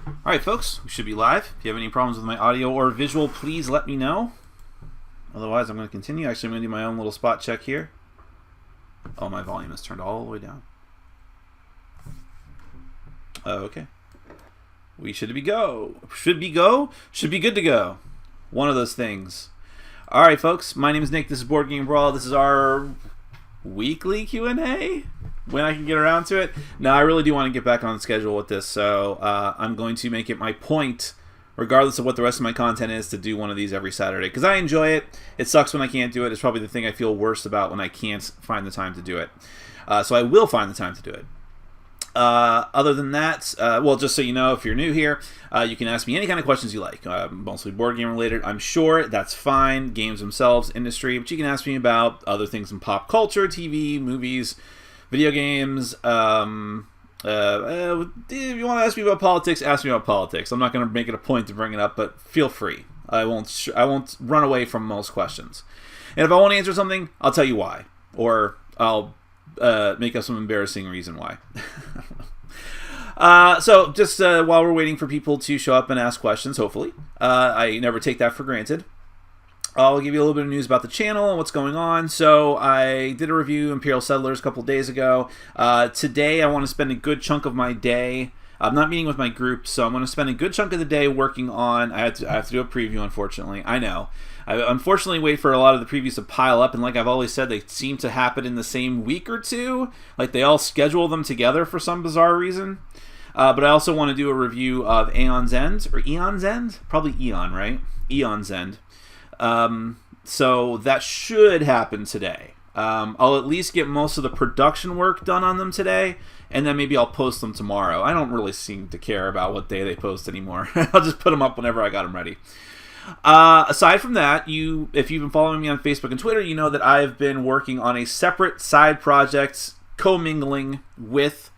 Alright folks, we should be live. If you have any problems with my audio or visual, please let me know. Otherwise, I'm going to continue. Actually, I'm going to do my own little spot check here. Oh, my volume is turned all the way down. Okay. We should be go. Should be good to go. One of those things. Alright folks, my name is Nick. This is Board Game Brawl. This is our weekly Q&A when I can get around to it. Now, I really do want to get back on schedule with this, so I'm going to make it my point, regardless of what the rest of my content is, to do one of these every Saturday, because I enjoy it. It sucks when I can't do it. It's probably the thing I feel worst about when I can't find the time to do it. So I will find the time to do it. Other than that, well, just so you know, if you're new here, you can ask me any kind of questions you like, mostly board game related. I'm sure that's fine, games themselves, industry, but you can ask me about other things in pop culture, TV, movies, video games. If you want to ask me about politics, ask me about politics. I'm not going to make it a point to bring it up, but feel free. I won't run away from most questions. And if I won't answer something, I'll tell you why, or I'll make up some embarrassing reason why. So just while we're waiting for people to show up and ask questions, hopefully, I never take that for granted. I'll give you a little bit of news about the channel and what's going on. So I did a review of Imperial Settlers a couple days ago. Today I want to spend a good chunk of my day. I'm not meeting with my group, so I'm going to spend a good chunk of the day working on... I have to do a preview, unfortunately. I know. I unfortunately wait for a lot of the previews to pile up, and like I've always said, they seem to happen in the same week or two. Like they all schedule them together for some bizarre reason. But I also want to do a review of Aeon's End, or Eon's End? Probably Eon, right? Eon's End. So that should happen today. I'll at least get most of the production work done on them today, and then maybe I'll post them tomorrow. I don't really seem to care about what day they post anymore. I'll just put them up whenever I got them ready. Aside from that, if you've been following me on Facebook and Twitter, you know that I've been working on a separate side project commingling with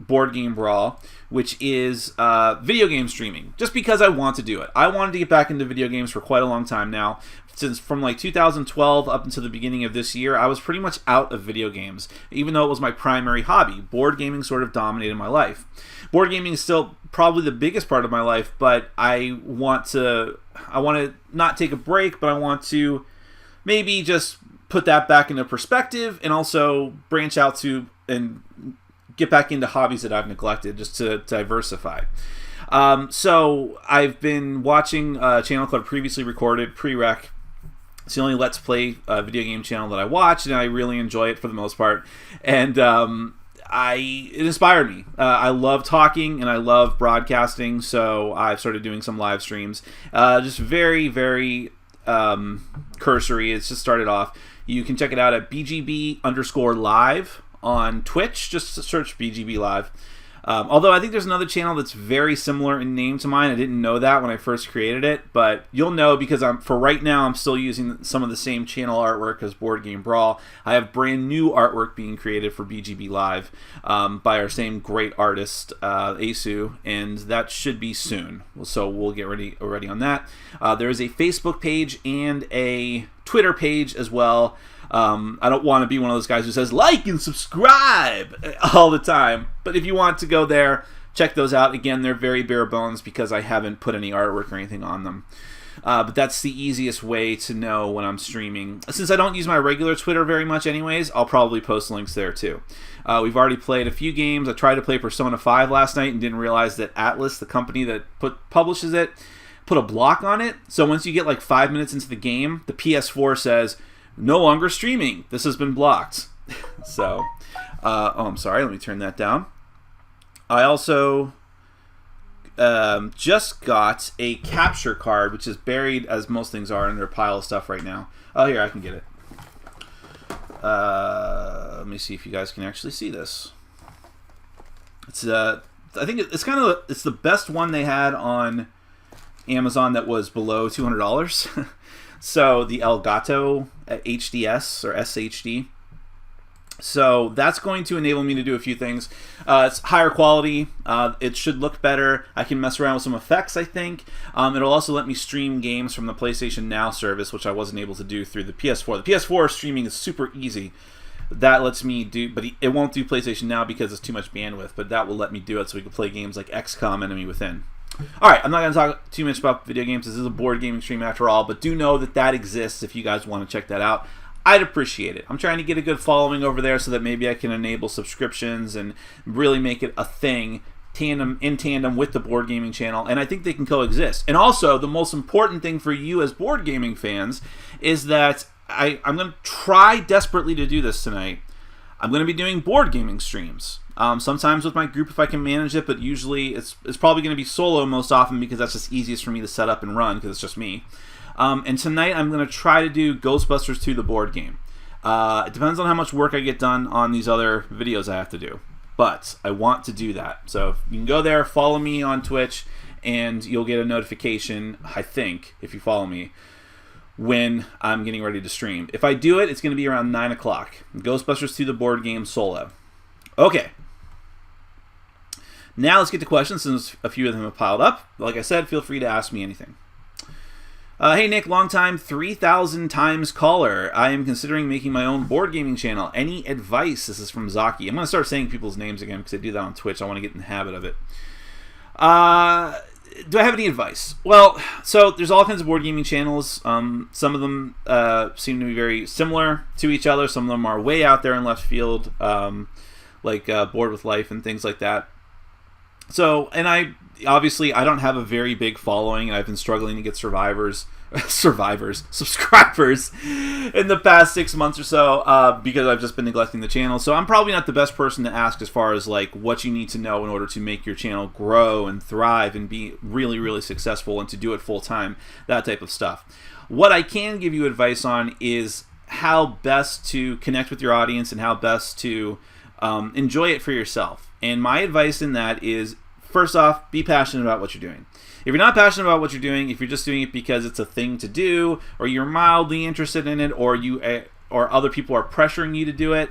Board Game Brawl, which is video game streaming, just because I want to do it. I wanted to get back into video games for quite a long time now. Since from like 2012 up until the beginning of this year, I was pretty much out of video games, even though it was my primary hobby. Board gaming sort of dominated my life. Board gaming is still probably the biggest part of my life, but I want to not take a break, but I want to maybe just put that back into perspective and also branch out to and get back into hobbies that I've neglected, just to diversify. So I've been watching a channel called Previously Recorded, Prereq. It's the only Let's Play video game channel that I watch, and I really enjoy it for the most part. And it inspired me. I love talking, and I love broadcasting, so I've started doing some live streams. Just very, very cursory. It's just started off. You can check it out at BGB_live on Twitch. Just search BGB Live. Although I think there's another channel that's very similar in name to mine. I didn't know that when I first created it, but you'll know because for right now I'm still using some of the same channel artwork as Board Game Brawl. I have brand new artwork being created for BGB Live by our same great artist, Asu, and that should be soon. So we'll get ready on that. There is a Facebook page and a Twitter page as well. I don't want to be one of those guys who says like and subscribe all the time, but if you want to go there, check those out. Again, they're very bare bones because I haven't put any artwork or anything on them. But that's the easiest way to know when I'm streaming. Since I don't use my regular Twitter very much anyways, I'll probably post links there too. We've already played a few games. I tried to play Persona 5 last night and didn't realize that Atlas, the company that publishes it, put a block on it. So once you get like 5 minutes into the game, the PS4 says, "No longer streaming. This has been blocked." So, I'm sorry. Let me turn that down. I also just got a capture card, which is buried, as most things are, under a pile of stuff right now. Oh, here, I can get it. Let me see if you guys can actually see this. It's I think it's it's the best one they had on Amazon that was below $200. So the Elgato HDS or SHD. So that's going to enable me to do a few things. It's higher quality. It should look better. I can mess around with some effects, I think. It'll also let me stream games from the PlayStation Now service, which I wasn't able to do through the PS4. The PS4 streaming is super easy. That lets me do, but it won't do PlayStation Now because it's too much bandwidth, but that will let me do it so we can play games like XCOM Enemy Within. All right, I'm not going to talk too much about video games. This is a board gaming stream after all, but do know that that exists if you guys want to check that out. I'd appreciate it. I'm trying to get a good following over there so that maybe I can enable subscriptions and really make it a thing in tandem with the board gaming channel, and I think they can coexist. And also, the most important thing for you as board gaming fans is that I'm going to try desperately to do this tonight. I'm going to be doing board gaming streams. Sometimes with my group if I can manage it, but usually it's probably going to be solo most often because that's just easiest for me to set up and run because it's just me. And tonight I'm going to try to do Ghostbusters 2 the board game. It depends on how much work I get done on these other videos I have to do. But I want to do that. So you can go there, follow me on Twitch, and you'll get a notification, I think, if you follow me, when I'm getting ready to stream. If I do it, it's going to be around 9 o'clock. Ghostbusters 2 the board game solo. Okay. Now let's get to questions since a few of them have piled up. Like I said, feel free to ask me anything. Hey Nick, long time 3,000 times caller. I am considering making my own board gaming channel. Any advice? This is from Zaki. I'm going to start saying people's names again because I do that on Twitch. I want to get in the habit of it. Do I have any advice? Well, so there's all kinds of board gaming channels. Some of them seem to be very similar to each other. Some of them are way out there in left field, like Board with Life and things like that. So, and I don't have a very big following, and I've been struggling to get subscribers in the past 6 months or so because I've just been neglecting the channel. So I'm probably not the best person to ask as far as like what you need to know in order to make your channel grow and thrive and be really, really successful and to do it full time, that type of stuff. What I can give you advice on is how best to connect with your audience and how best to enjoy it for yourself. And my advice in that is, first off, be passionate about what you're doing. If you're not passionate about what you're doing, if you're just doing it because it's a thing to do, or you're mildly interested in it, or or other people are pressuring you to do it,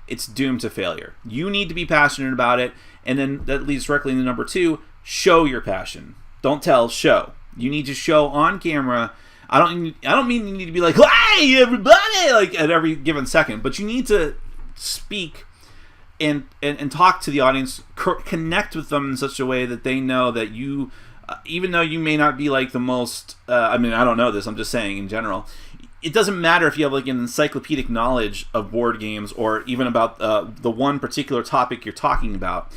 it's doomed to failure. You need to be passionate about it, and then that leads directly into number 2, show your passion. Don't tell, show. You need to show on camera. I don't mean you need to be like, hey everybody, like at every given second, but you need to speak and talk to the audience, connect with them in such a way that they know that you, even though you may not be like the most, I don't know this, I'm just saying in general, it doesn't matter if you have like an encyclopedic knowledge of board games or even about the one particular topic you're talking about.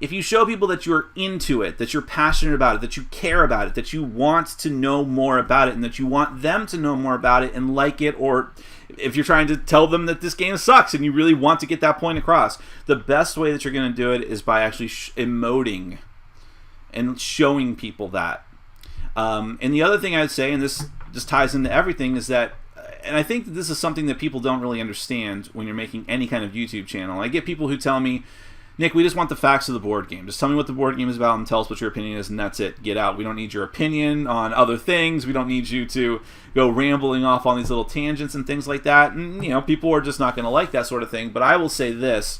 If you show people that you're into it, that you're passionate about it, that you care about it, that you want to know more about it, and that you want them to know more about it and like it, or if you're trying to tell them that this game sucks and you really want to get that point across, the best way that you're going to do it is by actually emoting and showing people that. And the other thing I would say, and this just ties into everything, is that, and I think that this is something that people don't really understand when you're making any kind of YouTube channel. I get people who tell me, Nick, we just want the facts of the board game. Just tell me what the board game is about and tell us what your opinion is, and that's it. Get out. We don't need your opinion on other things. We don't need you to go rambling off on these little tangents and things like that. And, people are just not going to like that sort of thing. But I will say this.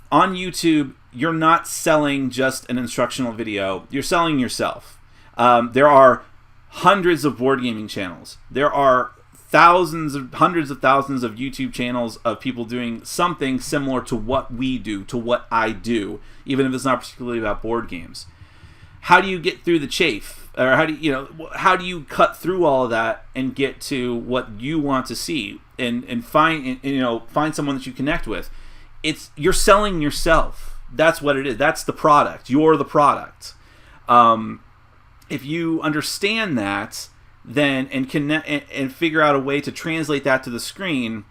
On YouTube, you're not selling just an instructional video. You're selling yourself. There are hundreds of board gaming channels. There are hundreds of thousands of YouTube channels of people doing something similar to what we do, to what I do, even if it's not particularly about board games. How do you get through the chafe? Or how do you cut through all of that and get to what you want to see and find someone that you connect with? You're selling yourself. That's what it is. That's the product. You're the product. If you understand that, then and connect and figure out a way to translate that to the screen,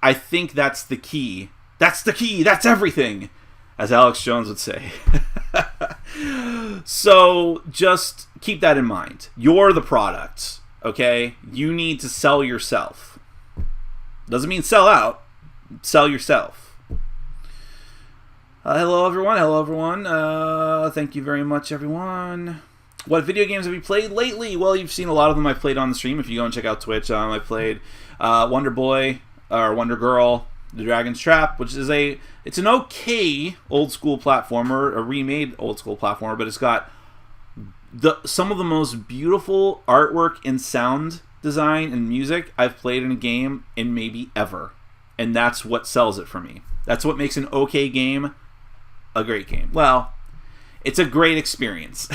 I think that's the key. That's the key. That's everything, as Alex Jones would say. So just keep that in mind. You're the product, okay? You need to sell yourself. Doesn't mean sell out. Sell yourself. Hello, everyone. Thank you very much, everyone. What video games have you played lately? Well, you've seen a lot of them I've played on the stream. If you go and check out Twitch, I played Wonder Boy, or Wonder Girl, The Dragon's Trap, which is it's an okay old school platformer, a remade old school platformer, but it's got some of the most beautiful artwork and sound design and music I've played in a game in maybe ever. And that's what sells it for me. That's what makes an okay game a great game. Well, It's a great experience.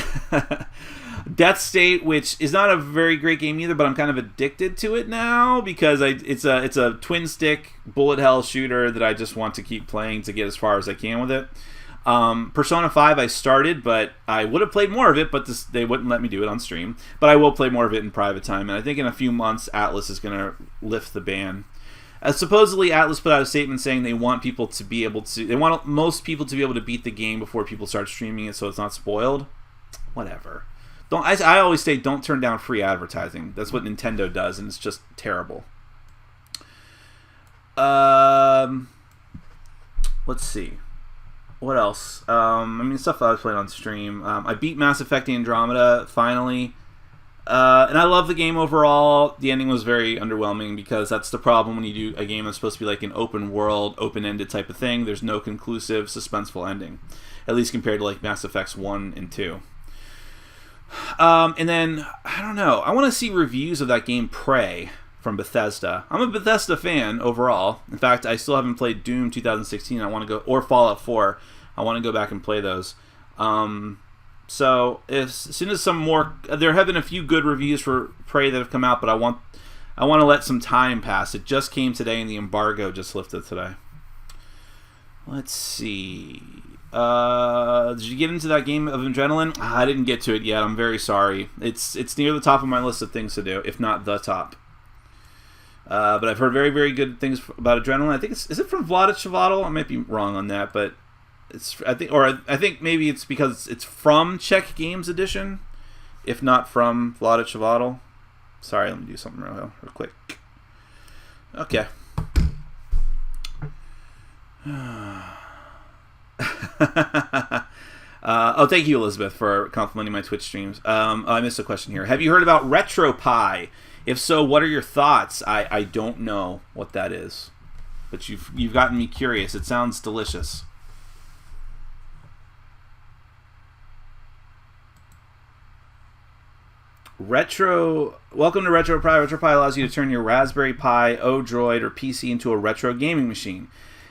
Death State, which is not a very great game either, but I'm kind of addicted to it now because it's a twin stick bullet hell shooter that I just want to keep playing to get as far as I can with it. Persona 5 I started, but I would have played more of it, but they wouldn't let me do it on stream. But I will play more of it in private time, and I think in a few months Atlas is going to lift the ban. Supposedly Atlas put out a statement saying they want people to be able to, they want most people to be able to beat the game before people start streaming it so it's not spoiled. Whatever. I always say don't turn down free advertising. That's what Nintendo does, and it's just terrible. Let's see. What else? Stuff that I was playing on stream. I beat Mass Effect Andromeda, finally. And I love the game overall. The ending was very underwhelming because that's the problem when you do a game that's supposed to be like an open world, open-ended type of thing. There's no conclusive, suspenseful ending. At least compared to like Mass Effects 1 and 2. And then, I don't know. I want to see reviews of that game Prey from Bethesda. I'm a Bethesda fan overall. In fact, I still haven't played Doom 2016. I want to go, or Fallout 4. I want to go back and play those. So as soon as some more, there have been a few good reviews for Prey that have come out, but I want to let some time pass. It just came today, and the embargo just lifted today. Let's see. Did you get into that game of Adrenaline? I didn't get to it yet. I'm very sorry. It's near the top of my list of things to do, if not the top. But I've heard very, very good things about Adrenaline. I think is it from Vlada Chvátil? I might be wrong on that, but I think maybe it's because it's from Czech Games Edition, if not from Vlada Chvátil. Sorry, let me do something real quick. Okay. Thank you, Elizabeth, for complimenting my Twitch streams. I missed a question here. Have you heard about RetroPie? If so, what are your thoughts? I don't know what that is, but you've gotten me curious. It sounds delicious. Welcome to RetroPie. RetroPie allows you to turn your Raspberry Pi, Odroid, or PC into a retro gaming machine.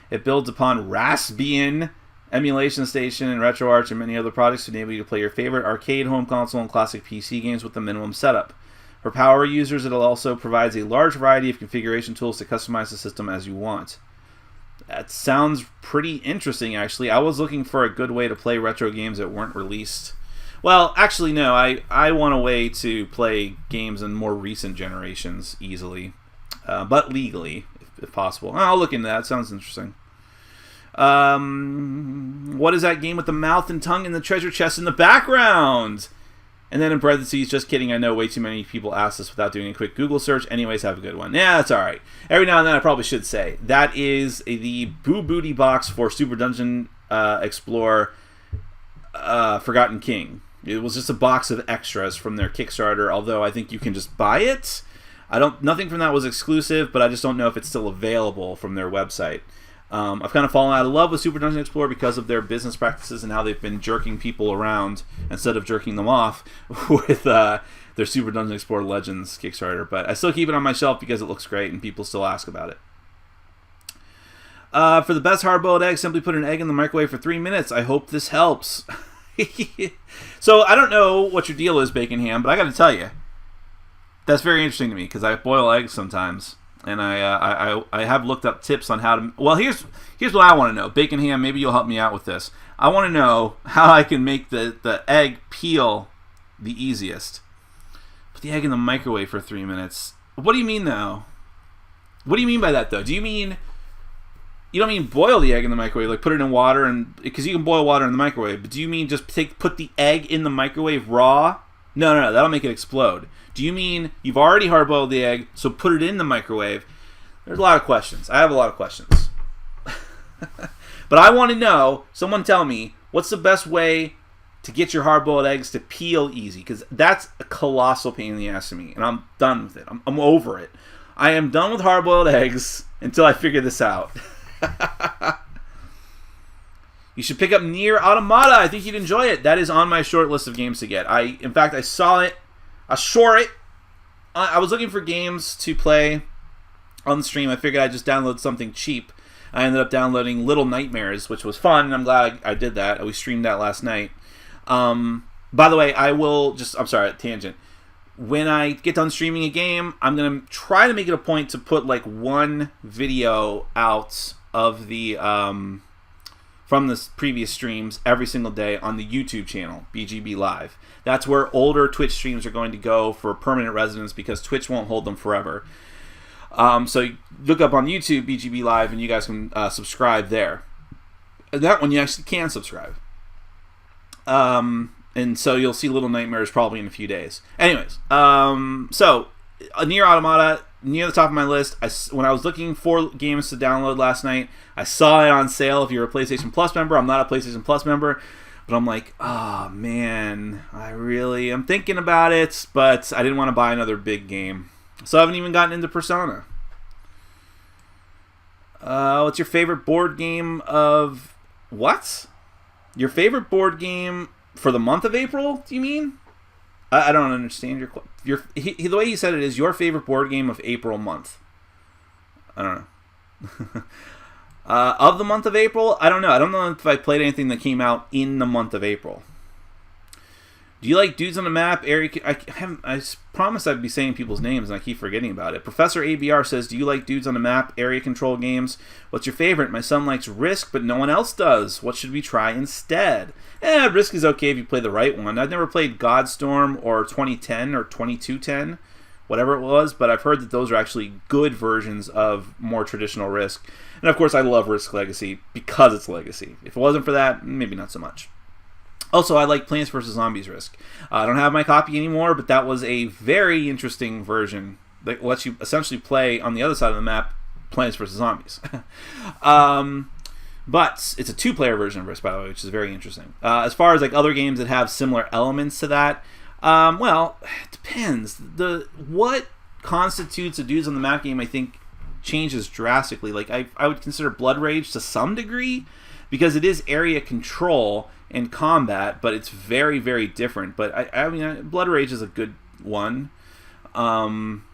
It builds upon Raspbian, Emulation Station, and RetroArch, and many other products to enable you to play your favorite arcade, home console, and classic PC games with the minimum setup. For power users, it also provides a large variety of configuration tools to customize the system as you want. That sounds pretty interesting, actually. I was looking for a good way to play retro games that weren't released. Well, actually, no. I want a way to play games in more recent generations easily, but legally, if possible. I'll look into that. Sounds interesting. What is that game with the mouth and tongue and the treasure chest in the background? And then in parentheses, just kidding, I know way too many people ask this without doing a quick Google search. Anyways, have a good one. Yeah, that's alright. Every now and then I probably should say. That is the Boo Booty box for Super Dungeon Explorer Forgotten King. It was just a box of extras from their Kickstarter, although I think you can just buy it. Nothing from that was exclusive, but I just don't know if it's still available from their website. I've kind of fallen out of love with Super Dungeon Explorer because of their business practices and how they've been jerking people around instead of jerking them off with their Super Dungeon Explorer Legends Kickstarter. But I still keep it on my shelf because it looks great and people still ask about it. For the best hard-boiled egg, simply put an egg in the microwave for 3 minutes. I hope this helps. So I don't know what your deal is, Bacon Ham, but I got to tell you, that's very interesting to me because I boil eggs sometimes. And I have looked up tips on how to... Well, here's what I want to know. Bacon Ham, maybe you'll help me out with this. I want to know how I can make the egg peel the easiest. Put the egg in the microwave for 3 minutes. What do you mean, though? What do you mean by that, though? Do you mean... You don't mean boil the egg in the microwave, like put it in water, and because you can boil water in the microwave, but do you mean just put the egg in the microwave raw? No, that'll make it explode. Do you mean you've already hard-boiled the egg, so put it in the microwave? There's a lot of questions. I have a lot of questions. But I want to know, someone tell me, what's the best way to get your hard-boiled eggs to peel easy? Because that's a colossal pain in the ass to me, and I'm done with it. I'm over it. I am done with hard-boiled eggs until I figure this out. You should pick up Nier Automata. I think you'd enjoy it. That is on my short list of games to get. In fact, I saw it. I saw it. I was looking for games to play on the stream. I figured I'd just download something cheap. I ended up downloading Little Nightmares, which was fun, and I'm glad I did that. We streamed that last night. By the way, I'm sorry, tangent. When I get done streaming a game, I'm going to try to make it a point to put like one video out of the from the previous streams every single day on the YouTube channel, BGB Live. That's where older Twitch streams are going to go for permanent residence because Twitch won't hold them forever. So look up on YouTube, BGB Live, and you guys can subscribe there. And that one you actually can subscribe. And so you'll see Little Nightmares probably in a few days. Anyways, so Nier Automata, near the top of my list. When I was looking for games to download last night, I saw it on sale if you're a PlayStation Plus member. I'm not a PlayStation Plus member, but I'm like, oh man, I'm thinking about it, but I didn't want to buy another big game. So I haven't even gotten into Persona. What's your favorite board game of... What? Your favorite board game for the month of April, do you mean? I don't understand the way he said it is your favorite board game of April month. I don't know. Of the month of April? I don't know. I don't know if I played anything that came out in the month of April. Do you like Dudes on the Map? I promised I'd be saying people's names and I keep forgetting about it. Professor ABR says, do you like Dudes on the Map area control games? What's your favorite? My son likes Risk, but no one else does. What should we try instead? Risk is okay if you play the right one. I've never played Godstorm or 2010 or 2210, whatever it was, but I've heard that those are actually good versions of more traditional Risk. And of course, I love Risk Legacy because it's Legacy. If it wasn't for that, maybe not so much. Also, I like Plants vs. Zombies Risk. I don't have my copy anymore, but that was a very interesting version that lets you essentially play on the other side of the map Plants vs. Zombies. But it's a two-player version of Risk, by the way, which is very interesting. As far as like other games that have similar elements to that, well, it depends. What constitutes a Dudes on the Map game, I think, changes drastically. Like I would consider Blood Rage to some degree because it is area control and combat, but it's very, very different. But I mean, Blood Rage is a good one. I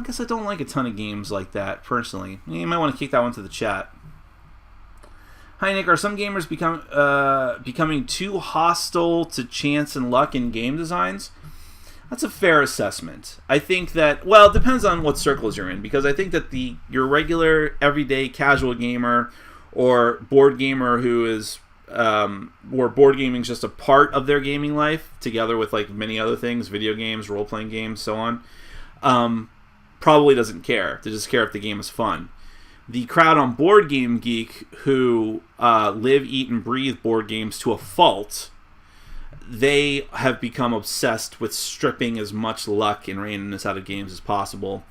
guess I don't like a ton of games like that personally. You might want to kick that one to the chat. Hi Nick, are some gamers becoming too hostile to chance and luck in game designs? That's a fair assessment. I think that, well, it depends on what circles you're in, because I think that your regular, everyday, casual gamer or board gamer who is, where board gaming is just a part of their gaming life, together with like many other things, video games, role-playing games, so on, probably doesn't care. They just care if the game is fun. The crowd on Board Game Geek who live, eat, and breathe board games to a fault, they have become obsessed with stripping as much luck and randomness out of games as possible.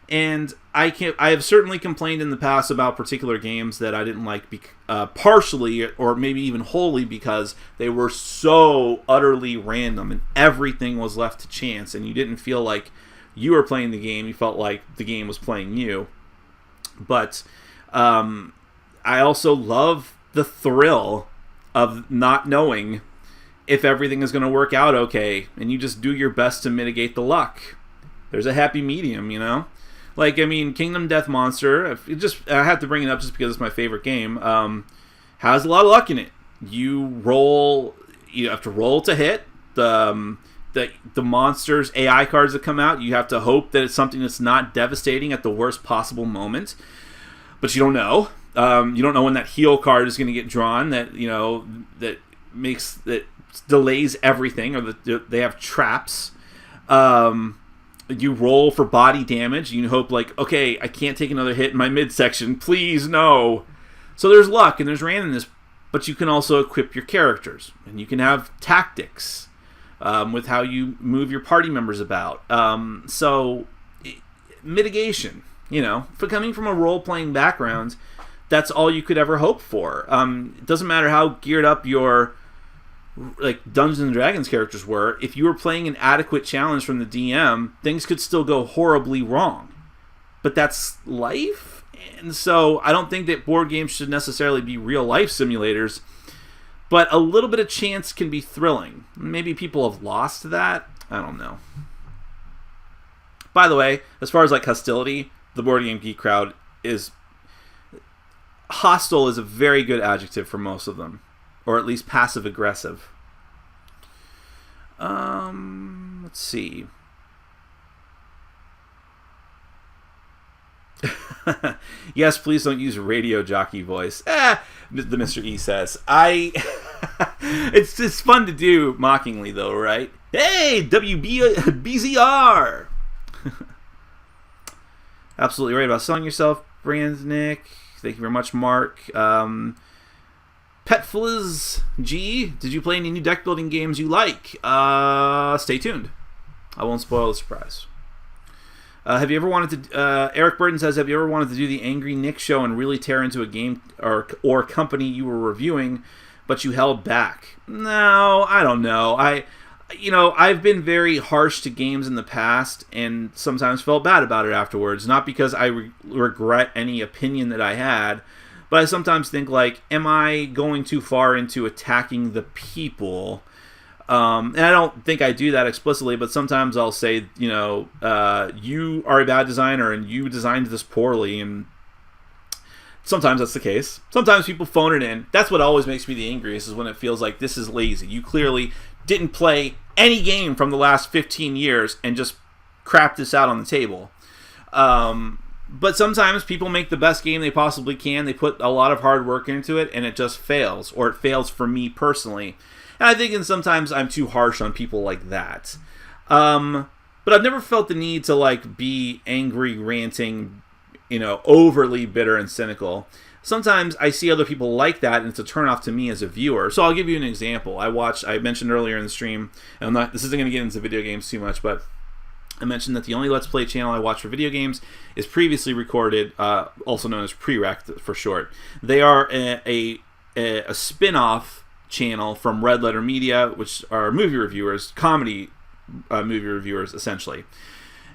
And I have certainly complained in the past about particular games that I didn't like, partially or maybe even wholly because they were so utterly random and everything was left to chance, and you didn't feel like you were playing the game. You felt like the game was playing you. But I also love the thrill of not knowing if everything is going to work out okay, and you just do your best to mitigate the luck. There's a happy medium, you know? Like, I mean, Kingdom Death Monster, I have to bring it up just because it's my favorite game, has a lot of luck in it. You have to roll to hit. The monsters, AI cards that come out, you have to hope that it's something that's not devastating at the worst possible moment. But you don't know. You don't know when that heal card is going to get drawn that delays everything, or that they have traps. You roll for body damage. You hope, like, okay, I can't take another hit in my midsection. Please, no. So there's luck and there's randomness, but you can also equip your characters. And you can have tactics with how you move your party members about. Mitigation, for coming from a role-playing background, that's all you could ever hope for. It doesn't matter how geared up your Dungeons and Dragons characters were. If you were playing an adequate challenge from the DM, things could still go horribly wrong. But that's life, and so I don't think that board games should necessarily be real-life simulators, but a little bit of chance can be thrilling. Maybe people have lost that. I don't know. By the way, as far as like hostility, the Board Game Geek crowd is... hostile is a very good adjective for most of them. or at least passive aggressive. Let's see. Yes, please don't use radio jockey voice. The Mr. E says. It's fun to do mockingly though, right? Hey, WBZR. Absolutely right about selling yourself, Brandnick. Thank you very much, Mark. Petfliz G, did you play any new deck building games you like? Stay tuned. I won't spoil the surprise. Have you ever wanted to? Eric Burton says, have you ever wanted to do the Angry Nick show and really tear into a game or company you were reviewing, but you held back? No, I don't know. I've been very harsh to games in the past and sometimes felt bad about it afterwards. Not because I regret any opinion that I had, but I sometimes think, like, am I going too far into attacking the people? And I don't think I do that explicitly, but sometimes I'll say, you are a bad designer and you designed this poorly, and sometimes that's the case. Sometimes people phone it in. That's what always makes me the angriest, is when it feels like this is lazy. You clearly didn't play any game from the last 15 years and just crap this out on the table. But sometimes people make the best game they possibly can. They put a lot of hard work into it, and it just fails, or it fails for me personally. And I think sometimes I'm too harsh on people like that. But I've never felt the need to be angry, ranting, overly bitter and cynical. Sometimes I see other people like that, and it's a turnoff to me as a viewer. So I'll give you an example. I mentioned earlier in the stream, and this isn't going to get into video games too much, but I mentioned that the only Let's Play channel I watch for video games is Previously Recorded, also known as Prereq for short. They are a spin-off channel from Red Letter Media, which are movie reviewers, comedy movie reviewers, essentially.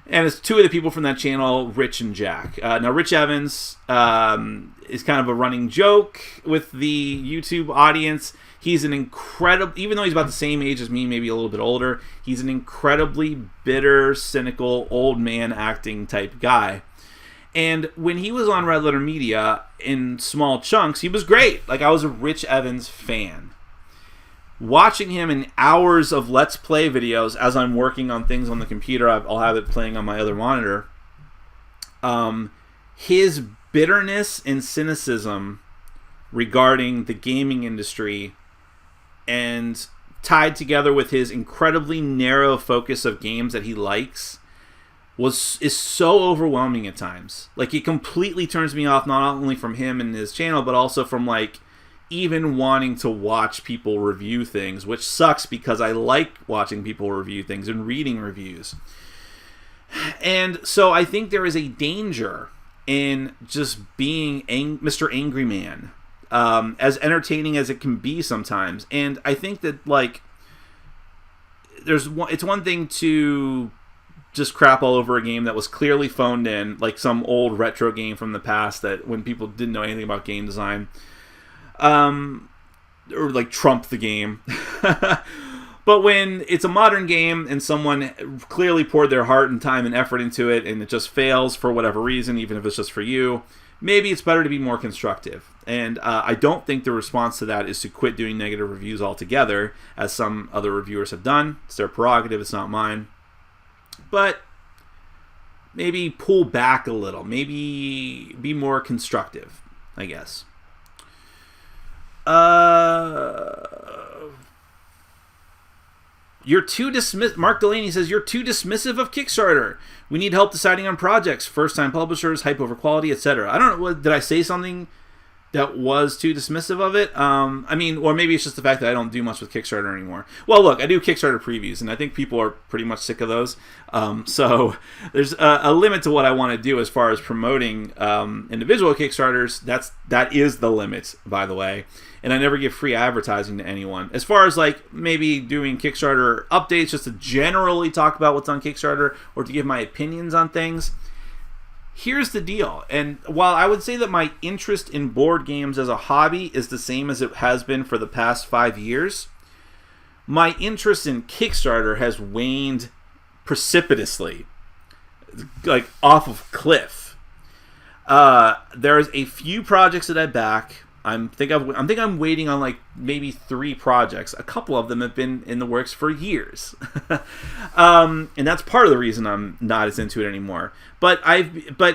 And it's two of the people from that channel, Rich and Jack. Now, Rich Evans is kind of a running joke with the YouTube audience. He's an incredible, even though he's about the same age as me, maybe a little bit older, he's an incredibly bitter, cynical, old man acting type guy. And when he was on Red Letter Media in small chunks, he was great. I was a Rich Evans fan. Watching him in hours of Let's Play videos as I'm working on things on the computer, I'll have it playing on my other monitor. His bitterness and cynicism regarding the gaming industry, and tied together with his incredibly narrow focus of games that he likes, is so overwhelming at times. It completely turns me off, not only from him and his channel, but also from even wanting to watch people review things, which sucks because I like watching people review things and reading reviews. And so I think there is a danger in just being Mr. Angry Man, as entertaining as it can be sometimes. And I think that it's one thing to just crap all over a game that was clearly phoned in, like some old retro game from the past that when people didn't know anything about game design, or trump the game. But when it's a modern game and someone clearly poured their heart and time and effort into it, and it just fails for whatever reason, even if it's just for you, maybe it's better to be more constructive. And I don't think the response to that is to quit doing negative reviews altogether, as some other reviewers have done. It's their prerogative, it's not mine. But maybe pull back a little. Maybe be more constructive, I guess. You're too Mark Delaney says, you're too dismissive of Kickstarter. We need help deciding on projects, first-time publishers, hype over quality, etc. I don't know, did I say something that was too dismissive of it? Or maybe it's just the fact that I don't do much with Kickstarter anymore. Well, look, I do Kickstarter previews, and I think people are pretty much sick of those. So there's a limit to what I want to do as far as promoting individual Kickstarters. That is the limit, by the way. And I never give free advertising to anyone. As far as maybe doing Kickstarter updates, just to generally talk about what's on Kickstarter or to give my opinions on things, here's the deal. And while I would say that my interest in board games as a hobby is the same as it has been for the past 5 years, my interest in Kickstarter has waned precipitously, off of cliff. There's a few projects that I back. I'm waiting on like maybe 3 projects. A couple of them have been in the works for years, and that's part of the reason I'm not as into it anymore. But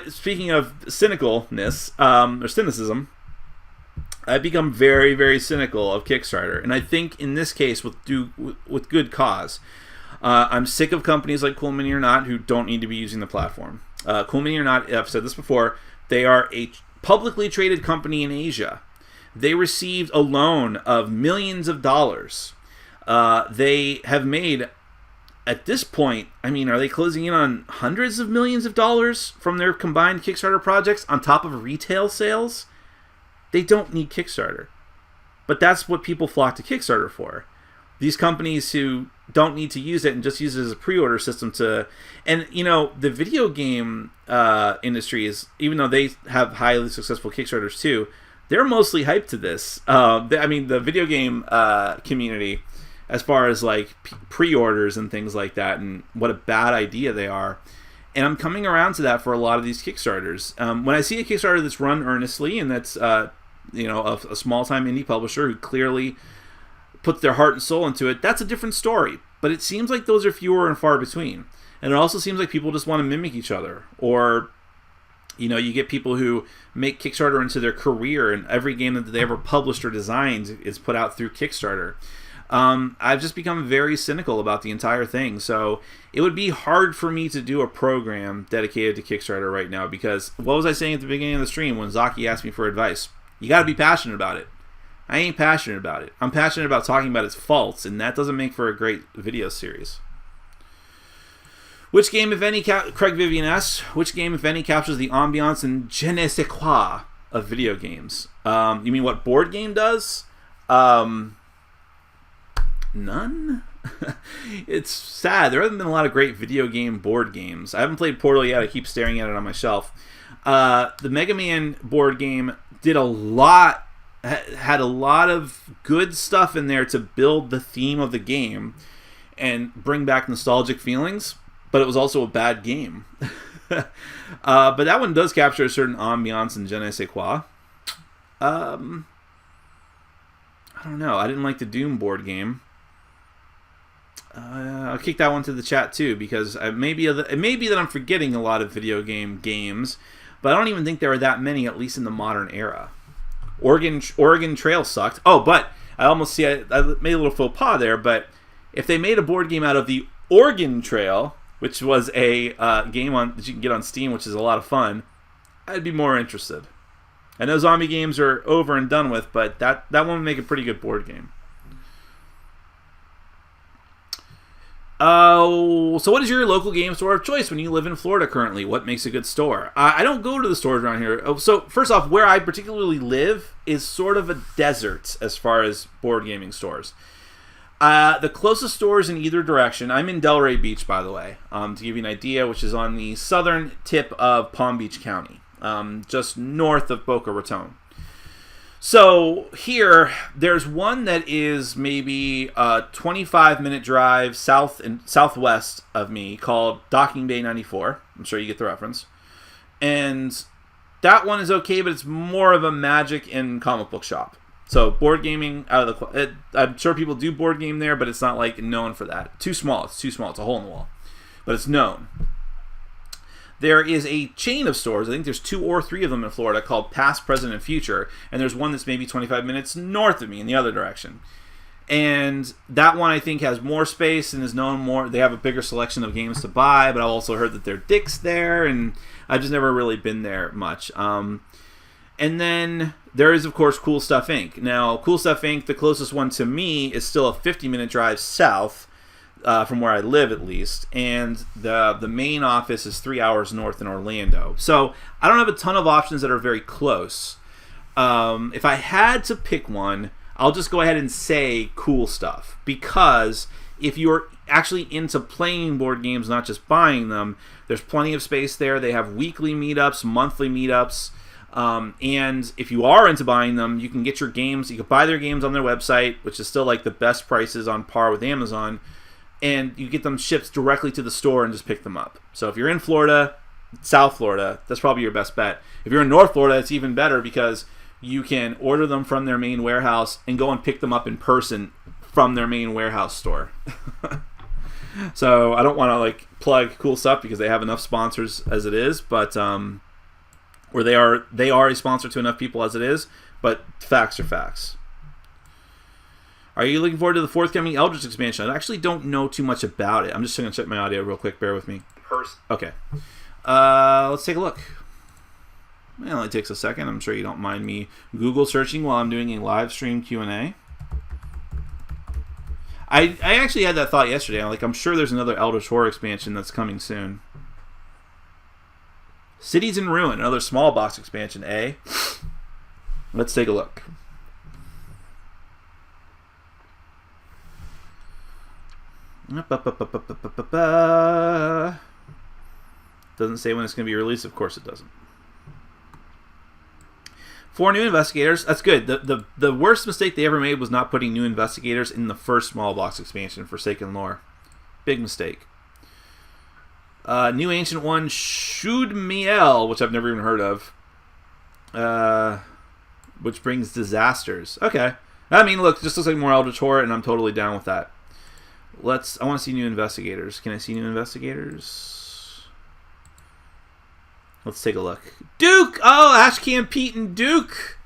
speaking of cynicalness or cynicism, I've become very, very cynical of Kickstarter, and I think in this case with good cause. I'm sick of companies like Cool Mini or Not who don't need to be using the platform. Cool Mini or Not, I've said this before, they are a publicly traded company in Asia. They received a loan of millions of dollars. They have made, at this point, I mean, are they closing in on hundreds of millions of dollars from their combined Kickstarter projects on top of retail sales? They don't need Kickstarter. But that's what people flock to Kickstarter for. These companies who don't need to use it and just use it as a pre-order system to... And, you know, the video game industry is, even though they have highly successful Kickstarters too, they're mostly hyped to this. I mean, the video game community, as far as like pre-orders and things like that, and what a bad idea they are. And I'm coming around to that for a lot of these Kickstarters. When I see a Kickstarter that's run earnestly and that's, you know, a small-time indie publisher who clearly puts their heart and soul into it, that's a different story. But it seems like those are fewer and far between. And it also seems like people just want to mimic each other. Or, you know, you get people who make Kickstarter into their career, and every game that they ever published or designed is put out through Kickstarter. I've just become very cynical about the entire thing. So it would be hard for me to do a program dedicated to Kickstarter right now, because what was I saying at the beginning of the stream when Zaki asked me for advice? You got to be passionate about it. I ain't passionate about it. I'm passionate about talking about its faults, and that doesn't make for a great video series. Which game, if any, Craig Vivian asks, which game, if any, captures the ambiance and je ne sais quoi of video games? You mean what board game does? None? It's sad. There haven't been a lot of great video game board games. I haven't played Portal yet. I keep staring at it on my shelf. The Mega Man board game did a lot... had a lot of good stuff in there to build the theme of the game and bring back nostalgic feelings, but it was also a bad game. But that one does capture a certain ambiance and je ne sais quoi. I don't know. I didn't like the Doom board game. I'll kick that one to the chat too, because it may be that I'm forgetting a lot of video games, but I don't even think there are that many, at least in the modern era. Oregon Trail sucked. Oh, but I almost see I made a little faux pas there. But if they made a board game out of the Oregon Trail, which was a game that you can get on Steam, which is a lot of fun, I'd be more interested. I know zombie games are over and done with, but that one would make a pretty good board game. So what is your local game store of choice when you live in Florida currently? What makes a good store? I don't go to the stores around here. So first off, where I particularly live is sort of a desert as far as board gaming stores. The closest stores in either direction, I'm in Delray Beach, by the way, to give you an idea, which is on the southern tip of Palm Beach County, just north of Boca Raton. So here, there's one that is maybe a 25-minute drive south and southwest of me called Docking Bay 94. I'm sure you get the reference. And that one is okay, but it's more of a Magic and comic book shop. So board gaming, I'm sure people do board game there, but it's not like known for that. Too small. It's a hole in the wall. But it's known. There is a chain of stores, I think there's 2 or 3 of them in Florida, called Past, Present, and Future, and there's one that's maybe 25 minutes north of me in the other direction. And that one, I think, has more space and is known more. They have a bigger selection of games to buy, but I've also heard that there are dicks there, and I've just never really been there much. And then there is, of course, Cool Stuff Inc. Now, Cool Stuff Inc., the closest one to me, is still a 50-minute drive south, from where I live at least, and the main office is 3 hours north in Orlando. So I don't have a ton of options that are very close. If I had to pick one, I'll just go ahead and say Cool Stuff, because if you're actually into playing board games, not just buying them, there's plenty of space there. They have weekly meetups, monthly meetups, and if you are into buying them, you can get your games, you can buy their games on their website, which is still like the best prices on par with Amazon, and you get them shipped directly to the store and just pick them up. So if you're in Florida, South Florida, that's probably your best bet. If you're in North Florida, it's even better, because you can order them from their main warehouse and go and pick them up in person from their main warehouse store. So I don't want to like plug cool stuff because they have enough sponsors as it is, but or they are a sponsor to enough people as it is, but facts are facts. Are you looking forward to the forthcoming Eldritch expansion? I actually don't know too much about it. I'm just going to check my audio real quick. Bear with me. Okay. Let's take a look. It only takes a second. I'm sure you don't mind me Google searching while I'm doing a live stream Q&A. I actually had that thought yesterday. I'm sure there's another Eldritch Horror expansion that's coming soon. Cities in Ruin, another small box expansion, eh? Let's take a look. Doesn't say when it's going to be released. Of course it doesn't. 4 new investigators. That's good. The worst mistake they ever made was not putting new investigators in the first small box expansion, Forsaken Lore. Big mistake. New ancient one, Shudmiel, which I've never even heard of. Which brings disasters. Okay. I mean, look, just looks like more Eldritch Horror, and I'm totally down with that. I want to see new investigators. Can I see new investigators? Let's take a look. Duke! Oh, Ashcan, Pete, and Duke!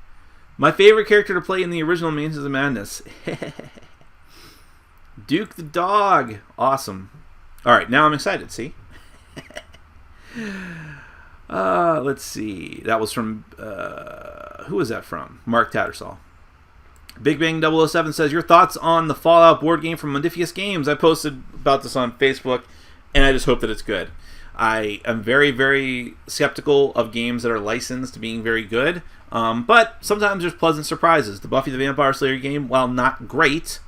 My favorite character to play in the original Mansions of Madness. Duke the dog. Awesome. Alright, now I'm excited, see? Let's see. That was from... who was that from? Mark Tattersall. Big Bang 007 says, your thoughts on the Fallout board game from Modifius Games. I posted about this on Facebook, and I just hope that it's good. I am very, very skeptical of games that are licensed being very good, but sometimes there's pleasant surprises. The Buffy the Vampire Slayer game, while not great,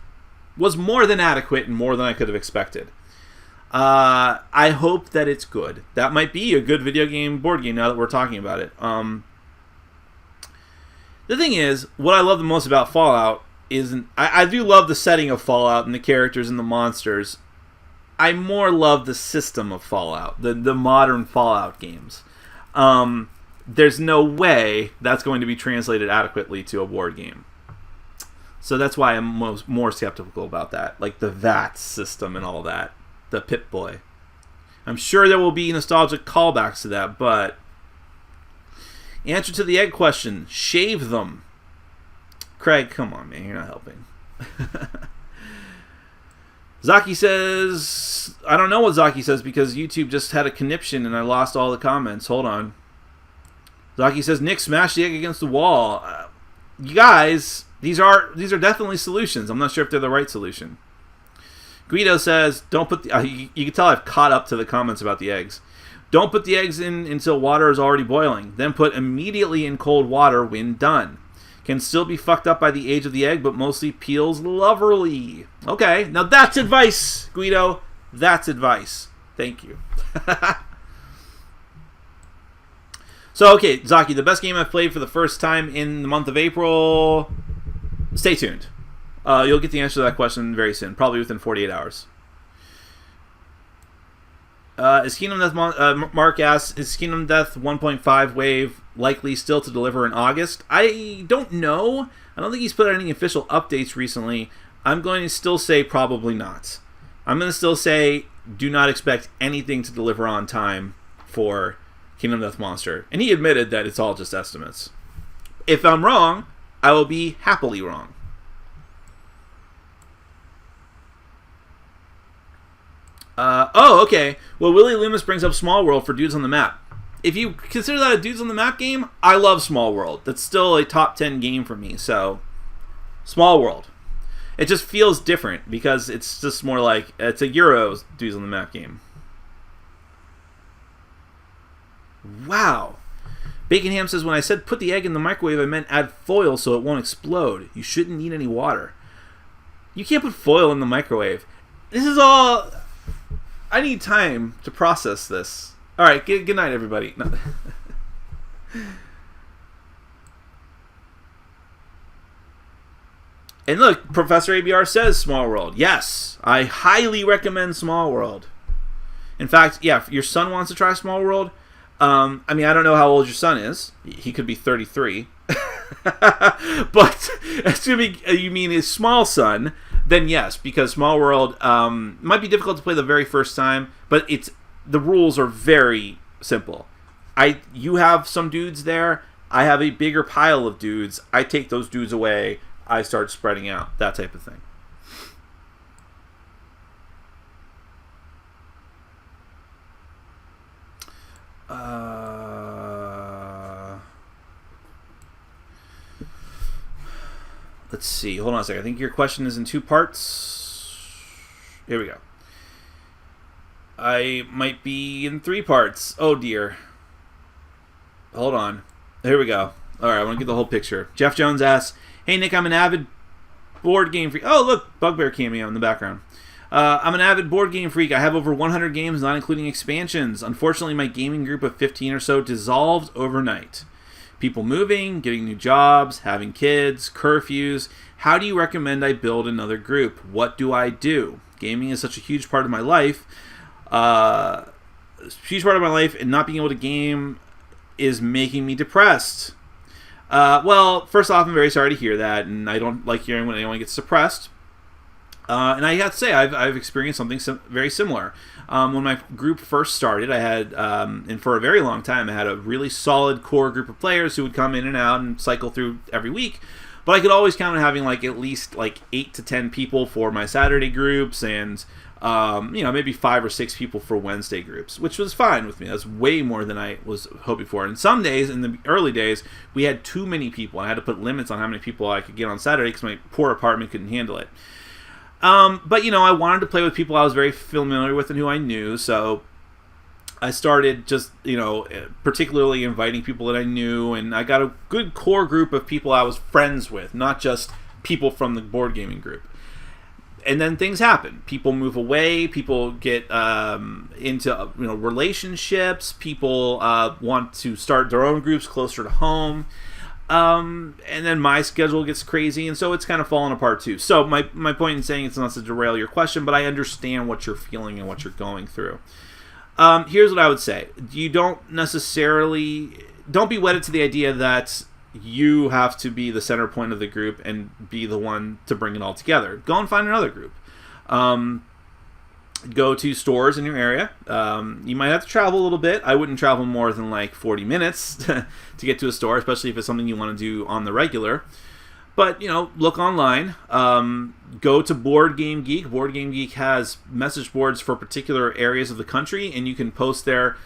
was more than adequate and more than I could have expected. I hope that it's good. That might be a good video game board game now that we're talking about it. The thing is, what I love the most about Fallout is... I do love the setting of Fallout and the characters and the monsters. I more love the system of Fallout, the modern Fallout games. There's no way that's going to be translated adequately to a board game. So that's why I'm more skeptical about that. Like the VATS system and all that. The Pip-Boy. I'm sure there will be nostalgic callbacks to that, but... Answer to the egg question. Shave them. Craig, come on, man. You're not helping. Zaki says... I don't know what Zaki says because YouTube just had a conniption and I lost all the comments. Hold on. Zaki says, Nick, smash the egg against the wall. You guys, these are definitely solutions. I'm not sure if they're the right solution. Guido says, don't put the... you can tell I've caught up to the comments about the eggs. Don't put the eggs in until water is already boiling. Then put immediately in cold water when done. Can still be fucked up by the age of the egg, but mostly peels lovely. Okay, now that's advice, Guido. That's advice. Thank you. So, okay, Zaki, the best game I've played for the first time in the month of April. Stay tuned. You'll get the answer to that question very soon, probably within 48 hours. Is Kingdom Death, Mark asks, is Kingdom Death 1.5 wave likely still to deliver in August? I don't know. I don't think he's put out any official updates recently. I'm going to still say probably not. I'm going to still say do not expect anything to deliver on time for Kingdom Death Monster. And he admitted that it's all just estimates. If I'm wrong, I will be happily wrong. Okay. Well, Willie Loomis brings up Small World for Dudes on the Map. If you consider that a Dudes on the Map game, I love Small World. That's still a top 10 game for me, so... Small World. It just feels different, because it's just more like... It's a Euro Dudes on the Map game. Wow. Bacon Ham says, when I said put the egg in the microwave, I meant add foil so it won't explode. You shouldn't need any water. You can't put foil in the microwave. This is all... I need time to process this. Alright, good night, everybody. No. And look, Professor ABR says Small World. Yes, I highly recommend Small World. In fact, yeah, if your son wants to try Small World, I mean, I don't know how old your son is. He could be 33. But assuming you mean his small son, then yes, because Small World might be difficult to play the very first time, but the rules are very simple. You have some dudes there, I have a bigger pile of dudes, I take those dudes away, I start spreading out, that type of thing. Let's see. Hold on a second. I think your question is in 2 parts. Here we go. I might be in 3 parts. Oh, dear. Hold on. Here we go. All right, I want to get the whole picture. Jeff Jones asks, "Hey, Nick, I'm an avid board game freak." Oh, look, Bugbear cameo in the background. "I'm an avid board game freak. I have over 100 games, not including expansions. Unfortunately, my gaming group of 15 or so dissolved overnight. People moving, getting new jobs, having kids, curfews. How do you recommend I build another group? What do I do? Gaming is such a huge part of my life. And not being able to game is making me depressed." Well, first off, I'm very sorry to hear that, and I don't like hearing when anyone gets depressed. And I have to say, I've experienced something very similar. When my group first started, I had, and for a very long time, I had a really solid core group of players who would come in and out and cycle through every week. But I could always count on having at least 8 to 10 people for my Saturday groups, and maybe 5 or 6 people for Wednesday groups, which was fine with me. That's way more than I was hoping for. And some days, in the early days, we had too many people. I had to put limits on how many people I could get on Saturday because my poor apartment couldn't handle it. But I wanted to play with people I was very familiar with and who I knew, so I started just, particularly inviting people that I knew, and I got a good core group of people I was friends with, not just people from the board gaming group. And then things happen. People move away, people get into relationships, people want to start their own groups closer to home. And then my schedule gets crazy, and so it's kind of fallen apart too. So my point in saying it's not to derail your question, but I understand what you're feeling and what you're going through. Here's what I would say. Don't be wedded to the idea that you have to be the center point of the group and be the one to bring it all together. Go and find another group. Go to stores in your area. You might have to travel a little bit. I wouldn't travel more than 40 minutes to get to a store, especially if it's something you want to do on the regular. But, look online. Go to Board Game Geek. Board Game Geek has message boards for particular areas of the country, and you can post there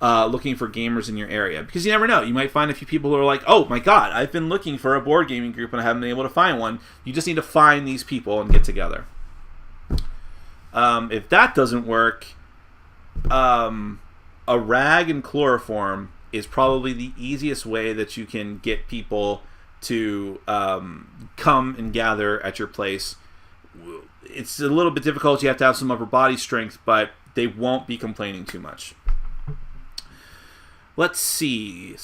looking for gamers in your area. Because you never know. You might find a few people who are like, "Oh my god, I've been looking for a board gaming group and I haven't been able to find one." You just need to find these people and get together. If that doesn't work, a rag and chloroform is probably the easiest way that you can get people to come and gather at your place. It's a little bit difficult. You have to have some upper body strength, but they won't be complaining too much. Let's see.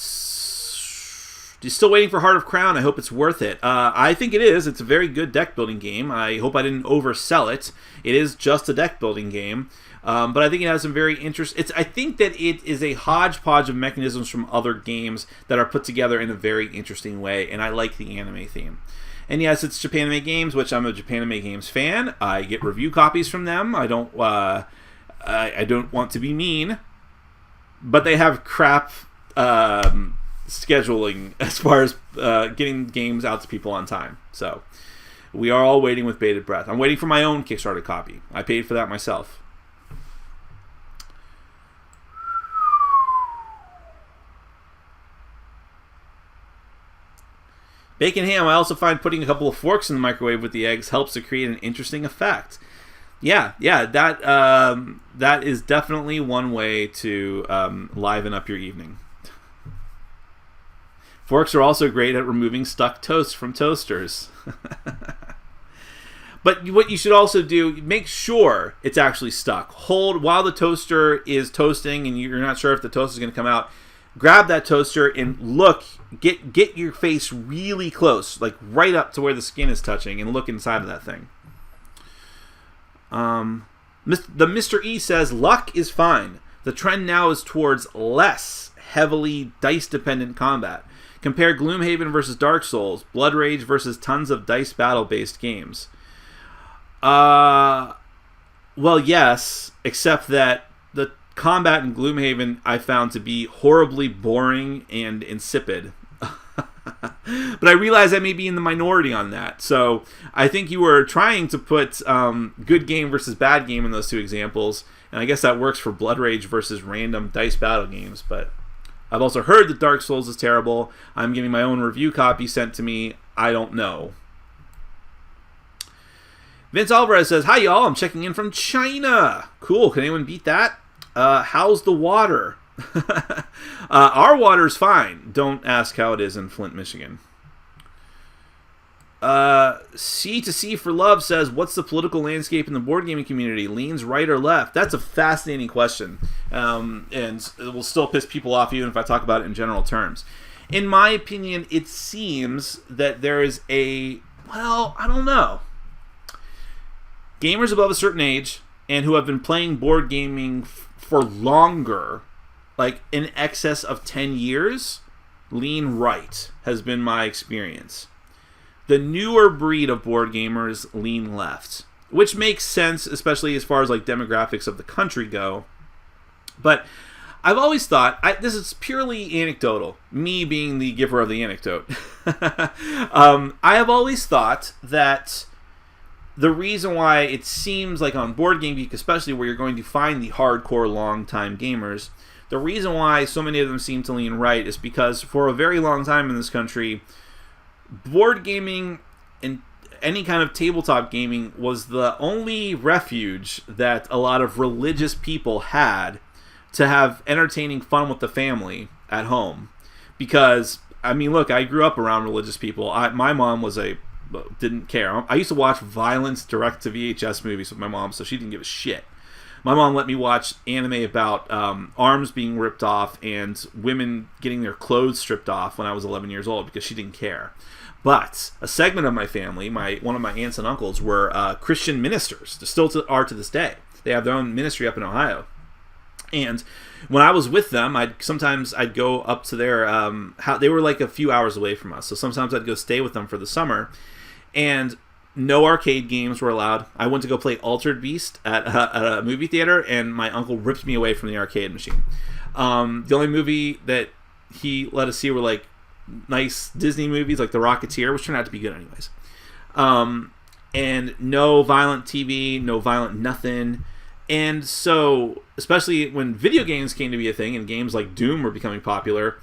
You're still waiting for Heart of Crown. I hope it's worth it. I think it is. It's a very good deck building game. I hope I didn't oversell it. It is just a deck building game, but I think it has some very I think that it is a hodgepodge of mechanisms from other games that are put together in a very interesting way, and I like the anime theme. And yes, it's Japanime Games, which I'm a Japanime Games fan. I get review copies from them. I don't want to be mean, but they have crap scheduling as far as getting games out to people on time. So we are all waiting with bated breath. I'm waiting for my own Kickstarter copy. I paid for that myself. Bacon Ham, I also find putting a couple of forks in the microwave with the eggs helps to create an interesting effect. Yeah, that is definitely one way to liven up your evening. Forks are also great at removing stuck toast from toasters. But what you should also do, make sure it's actually stuck. Hold while the toaster is toasting and you're not sure if the toast is going to come out. Grab that toaster and look, get your face really close, like right up to where the skin is touching, and look inside of that thing. The Mr. E says, luck is fine. The trend now is towards less heavily dice-dependent combat. Compare Gloomhaven versus Dark Souls, Blood Rage versus tons of dice battle-based games. Well, yes, except that the combat in Gloomhaven I found to be horribly boring and insipid. But I realize I may be in the minority on that. So I think you were trying to put good game versus bad game in those two examples. And I guess that works for Blood Rage versus random dice battle games. But I've also heard that Dark Souls is terrible. I'm getting my own review copy sent to me. I don't know. Vince Alvarez says, "Hi, y'all. I'm checking in from China. Cool. Can anyone beat that? How's the water?" Our water's fine. Don't ask how it is in Flint, Michigan. C to C for Love says, "What's the political landscape in the board gaming community? Leans right or left?" That's a fascinating question, and it will still piss people off even if I talk about it in general terms. In my opinion, it seems that there is I don't know. Gamers above a certain age and who have been playing board gaming for longer, like in excess of 10 years, lean right, has been my experience. The newer breed of board gamers lean left, which makes sense, especially as far as like demographics of the country go. But I've always thought, this is purely anecdotal, me being the giver of the anecdote. I have always thought that the reason why it seems like on Board Game Geek, especially where you're going to find the hardcore long-time gamers, the reason why so many of them seem to lean right is because for a very long time in this country, board gaming and any kind of tabletop gaming was the only refuge that a lot of religious people had to have entertaining fun with the family at home. Because, I mean, look, I grew up around religious people. My mom didn't care. I used to watch violence direct to VHS movies with my mom, so she didn't give a shit. My mom let me watch anime about arms being ripped off and women getting their clothes stripped off when I was 11 years old because she didn't care. But a segment of my family, one of my aunts and uncles, were Christian ministers. They still are to this day. They have their own ministry up in Ohio. And when I was with them, I'd go up to their they were like a few hours away from us. So sometimes I'd go stay with them for the summer. And no arcade games were allowed. I went to go play Altered Beast at a movie theater, and my uncle ripped me away from the arcade machine. The only movie that he let us see were like nice Disney movies, like The Rocketeer, which turned out to be good anyways. And no violent TV, no violent nothing. And so, especially when video games came to be a thing and games like Doom were becoming popular,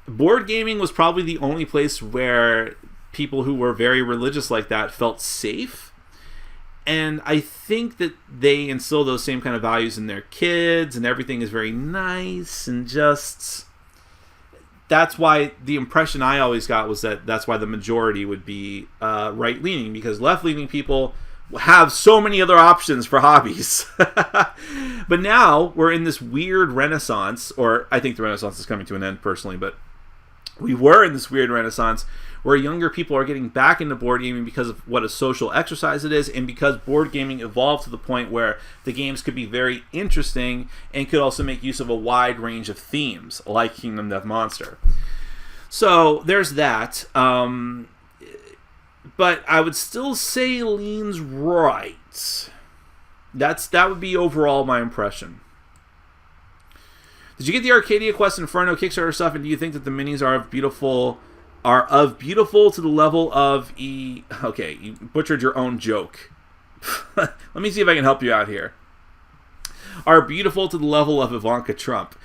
board gaming was probably the only place where people who were very religious like that felt safe. And I think that they instill those same kind of values in their kids, and everything is very nice, and just... That's why the impression I always got was that that's why the majority would be right-leaning, because left-leaning people have so many other options for hobbies. But now we're in this weird renaissance, or I think the renaissance is coming to an end personally, but we were in this weird renaissance where younger people are getting back into board gaming because of what a social exercise it is, and because board gaming evolved to the point where the games could be very interesting and could also make use of a wide range of themes, like Kingdom Death Monster. So there's that. But I would still say leans right. That would be overall my impression. Did you get the Arcadia Quest Inferno Kickstarter stuff, and do you think that the minis are beautiful to the level of Okay, you butchered your own joke. Let me see if I can help you out here. Are beautiful to the level of Ivanka Trump.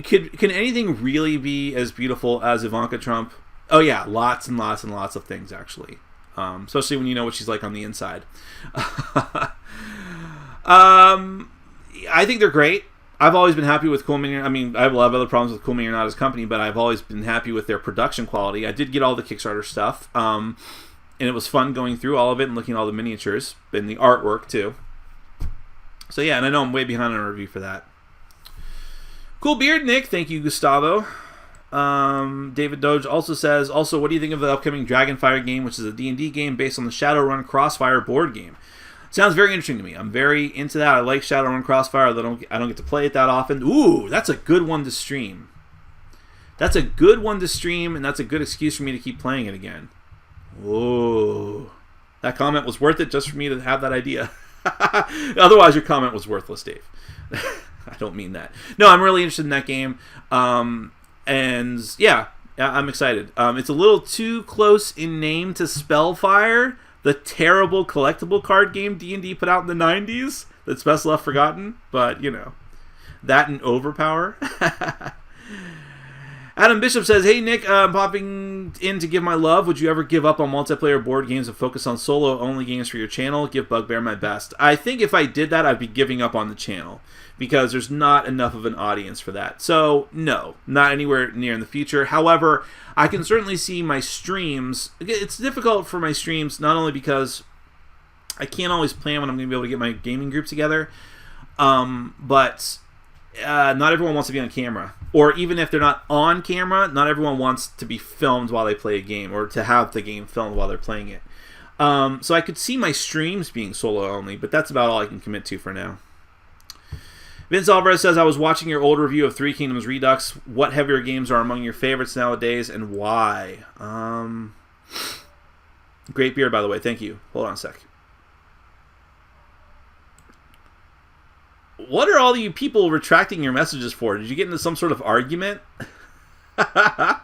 Can anything really be as beautiful as Ivanka Trump? Oh yeah, lots and lots and lots of things, actually. Especially when you know what she's like on the inside. I think they're great. I've always been happy with Cool Mini. I mean, I have a lot of other problems with Cool Mini or Not as a company, but I've always been happy with their production quality. I did get all the Kickstarter stuff, and it was fun going through all of it and looking at all the miniatures and the artwork too. So yeah, and I know I'm way behind on a review for that. Cool beard, Nick. Thank you, Gustavo. David Doge also says, also, what do you think of the upcoming Dragonfire game, which is a D&D game based on the Shadowrun Crossfire board game? Sounds very interesting to me. I'm very into that. I like Shadowrun Crossfire. I don't get to play it that often. Ooh, that's a good one to stream. That's a good one to stream, and that's a good excuse for me to keep playing it again. Whoa. That comment was worth it just for me to have that idea. Otherwise, your comment was worthless, Dave. I don't mean that. No, I'm really interested in that game. And yeah, I'm excited. It's a little too close in name to Spellfire, the terrible collectible card game D&D put out in the 90s that's best left forgotten. But, you know, that and Overpower. Adam Bishop says, hey, Nick, I'm popping in to give my love. Would you ever give up on multiplayer board games and focus on solo-only games for your channel? Give Bugbear my best. I think if I did that, I'd be giving up on the channel because there's not enough of an audience for that. So, no, not anywhere near in the future. However, I can certainly see my streams. It's difficult for my streams not only because I can't always plan when I'm going to be able to get my gaming group together, but not everyone wants to be on camera. Or even if they're not on camera, not everyone wants to be filmed while they play a game or to have the game filmed while they're playing it. So I could see my streams being solo only, but that's about all I can commit to for now. Vince Alvarez says, I was watching your old review of Three Kingdoms Redux. What heavier games are among your favorites nowadays and why? Great beard, by the way. Thank you. Hold on a sec. What are all you people retracting your messages for? Did you get into some sort of argument? The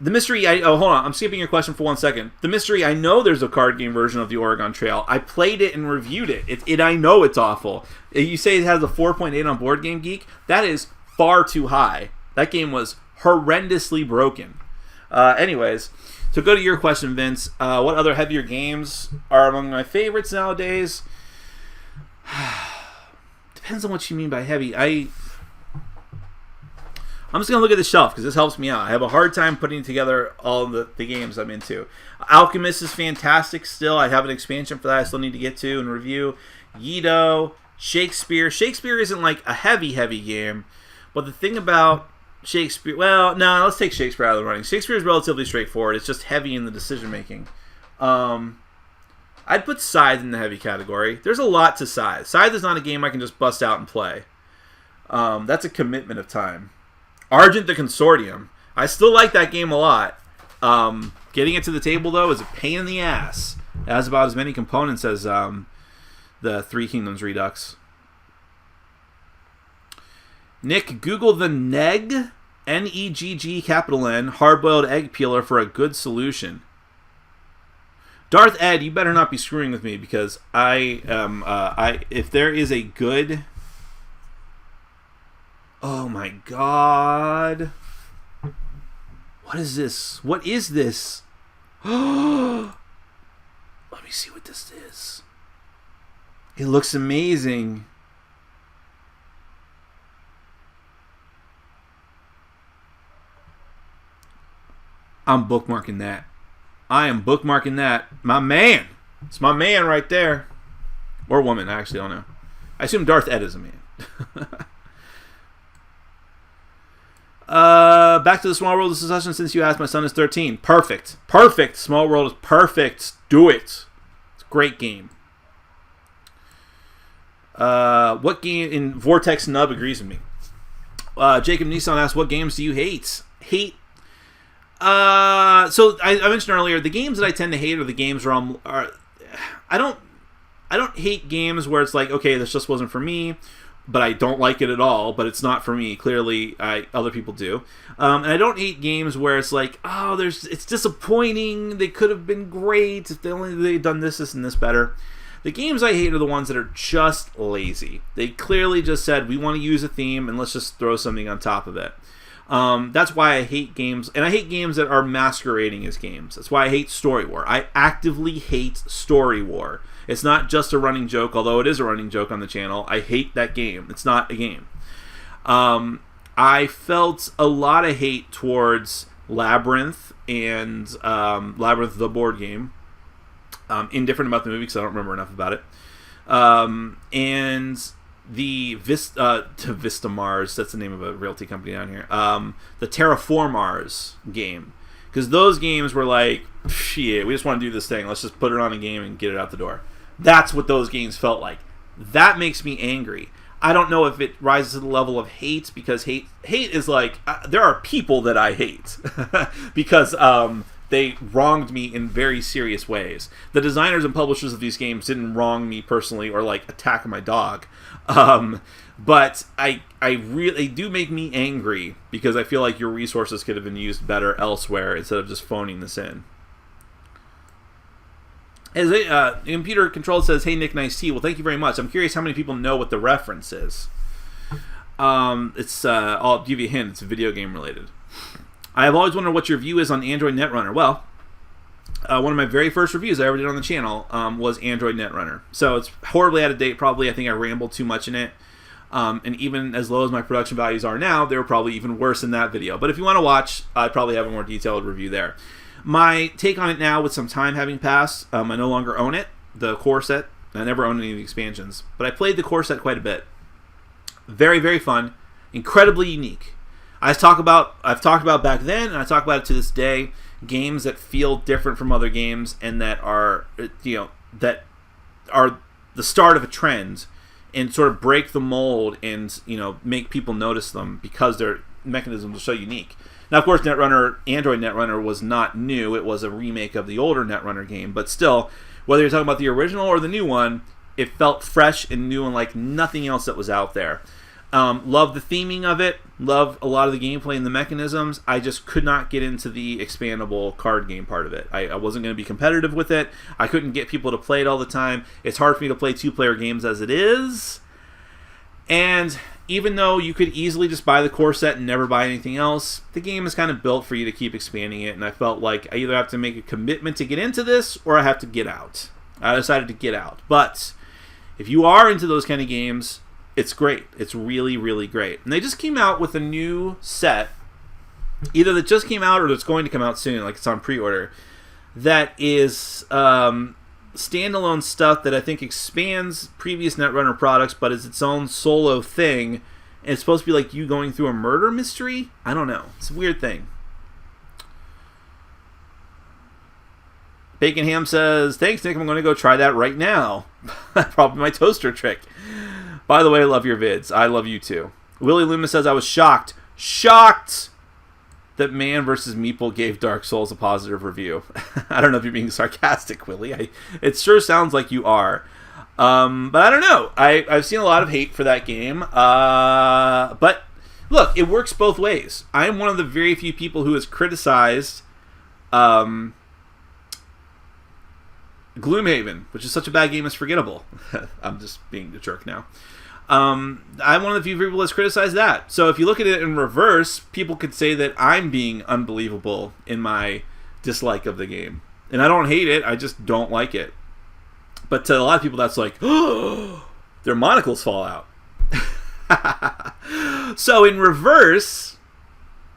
mystery... hold on. I'm skipping your question for 1 second. The mystery, I know there's a card game version of the Oregon Trail. I played it and reviewed it. I know it's awful. You say it has a 4.8 on Board Game Geek? That is far too high. That game was horrendously broken. Anyways... So go to your question, Vince. What other heavier games are among my favorites nowadays? Depends on what you mean by heavy. I'm just going to look at the shelf because this helps me out. I have a hard time putting together all the games I'm into. Alchemist is fantastic still. I have an expansion for that I still need to get to and review. Yido, Shakespeare. Shakespeare isn't like a heavy game, but the thing about Shakespeare, well, no, let's take Shakespeare out of the running. Shakespeare is relatively straightforward. It's just heavy in the decision making. I'd put Scythe in the heavy category. There's a lot to Scythe. Scythe is not a game I can just bust out and play. That's a commitment of time. Argent the Consortium. I still like that game a lot. Getting it to the table, though, is a pain in the ass. It has about as many components as the Three Kingdoms Redux. Nick, Google the NEGG, N-E-G-G, capital N, hard-boiled egg peeler for a good solution. Darth Ed, you better not be screwing with me because if there is a good... Oh my god. What is this? What is this? Let me see what this is. It looks amazing. I'm bookmarking that. I am bookmarking that. My man. It's my man right there. Or woman. I actually don't know. I assume Darth Ed is a man. Back to the Small World of Secession since you asked. My son is 13. Perfect. Perfect. Small World is perfect. Do it. It's a great game. What game in Vortex Nub agrees with me? Jacob Nissan asks, what games do you hate? So I mentioned earlier, the games that I tend to hate are the games where I don't hate games where it's like, okay, this just wasn't for me, but I don't like it at all, but it's not for me. Clearly, other people do. And I don't hate games where it's like, oh, it's disappointing. They could have been great if they'd done this, and this better. The games I hate are the ones that are just lazy. They clearly just said, we want to use a theme, and let's just throw something on top of it. That's why I hate games, and I hate games that are masquerading as games. That's why I hate Story War. I actively hate Story War. It's not just a running joke, although it is a running joke on the channel. I hate that game. It's not a game. I felt a lot of hate towards Labyrinth and Labyrinth the board game. Indifferent about the movie because I don't remember enough about it. And the Vista Mars, that's the name of a realty company down here. The Terraform Mars game. Because those games were like, shit, we just want to do this thing. Let's just put it on a game and get it out the door. That's what those games felt like. That makes me angry. I don't know if it rises to the level of hate, because hate is like, there are people that I hate because they wronged me in very serious ways. The designers and publishers of these games didn't wrong me personally or like attack my dog. But they do make me angry because I feel like your resources could have been used better elsewhere instead of just phoning this in. As Computer Control says, "Hey Nick, nice tea." Well, thank you very much. I'm curious how many people know what the reference is. I'll give you a hint. It's video game related. I have always wondered what your view is on Android Netrunner. Well, one of my very first reviews I ever did on the channel was Android Netrunner. So it's horribly out of date, probably. I think I rambled too much in it. And even as low as my production values are now, they were probably even worse in that video. But if you want to watch, I probably have a more detailed review there. My take on it now, with some time having passed, I no longer own it, the core set. I never owned any of the expansions. But I played the core set quite a bit. Very, very fun. Incredibly unique. I've talked about back then, and I talk about it to this day, games that feel different from other games and that are, that are the start of a trend and sort of break the mold and, make people notice them because their mechanisms are so unique. Now, of course, Android Netrunner was not new. It was a remake of the older Netrunner game, but still, whether you're talking about the original or the new one, it felt fresh and new and like nothing else that was out there. Love the theming of it. Love a lot of the gameplay and the mechanisms. I just could not get into the expandable card game part of it. I wasn't going to be competitive with it. I couldn't get people to play it all the time. It's hard for me to play two-player games as it is. And even though you could easily just buy the core set and never buy anything else, the game is kind of built for you to keep expanding it. And I felt like I either have to make a commitment to get into this or I have to get out. I decided to get out. But if you are into those kind of games, it's great. It's really, really great. And they just came out with a new set, either that just came out or that's going to come out soon, like it's on pre-order, that is standalone stuff that I think expands previous Netrunner products, but is its own solo thing. And it's supposed to be like you going through a murder mystery? I don't know. It's a weird thing. Bacon Ham says, "Thanks, Nick. I'm going to go try that right now." Probably my toaster trick. By the way, I love your vids. I love you too. Willie Loomis says, "I was shocked that Man vs. Meeple gave Dark Souls a positive review." I don't know if you're being sarcastic, Willie. It sure sounds like you are. But I don't know. I've seen a lot of hate for that game. But look, it works both ways. I am one of the very few people who has criticized Gloomhaven, which is such a bad game it's forgettable. I'm just being a jerk now. I'm one of the few people that's criticized that. So if you look at it in reverse, people could say that I'm being unbelievable in my dislike of the game. And I don't hate it, I just don't like it. But to a lot of people, that's like, oh, their monocles fall out. So in reverse,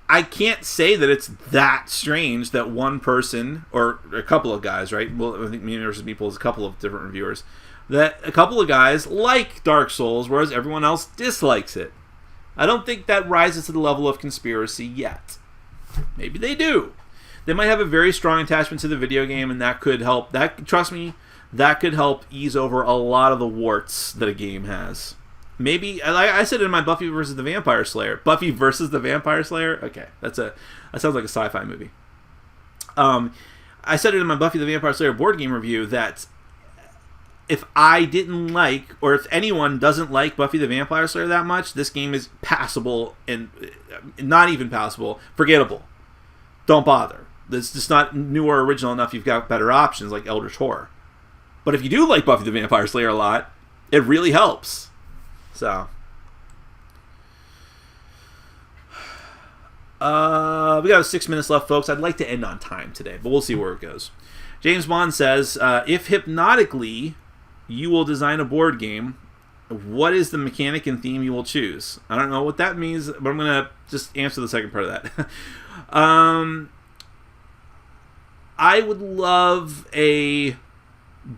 I can't say that it's that strange that one person, or a couple of guys, right? Well, I think Me vs. Meeple is a couple of different reviewers, that a couple of guys like Dark Souls, whereas everyone else dislikes it. I don't think that rises to the level of conspiracy yet. Maybe they do. They might have a very strong attachment to the video game, and that could help. Trust me, that could help ease over a lot of the warts that a game has. Maybe, I said it in my Buffy versus the Vampire Slayer. Buffy versus the Vampire Slayer? Okay, that sounds like a sci-fi movie. I said it in my Buffy the Vampire Slayer board game review that if I didn't like, or if anyone doesn't like Buffy the Vampire Slayer that much, this game is passable, and not even passable, forgettable. Don't bother. It's just not new or original enough. You've got better options like Eldritch Horror. But if you do like Buffy the Vampire Slayer a lot, it really helps. So, we got 6 minutes left, folks. I'd like to end on time today, but we'll see where it goes. James Bond says, if hypnotically you will design a board game, what is the mechanic and theme you will choose? I don't know what that means, but I'm going to just answer the second part of that. I would love a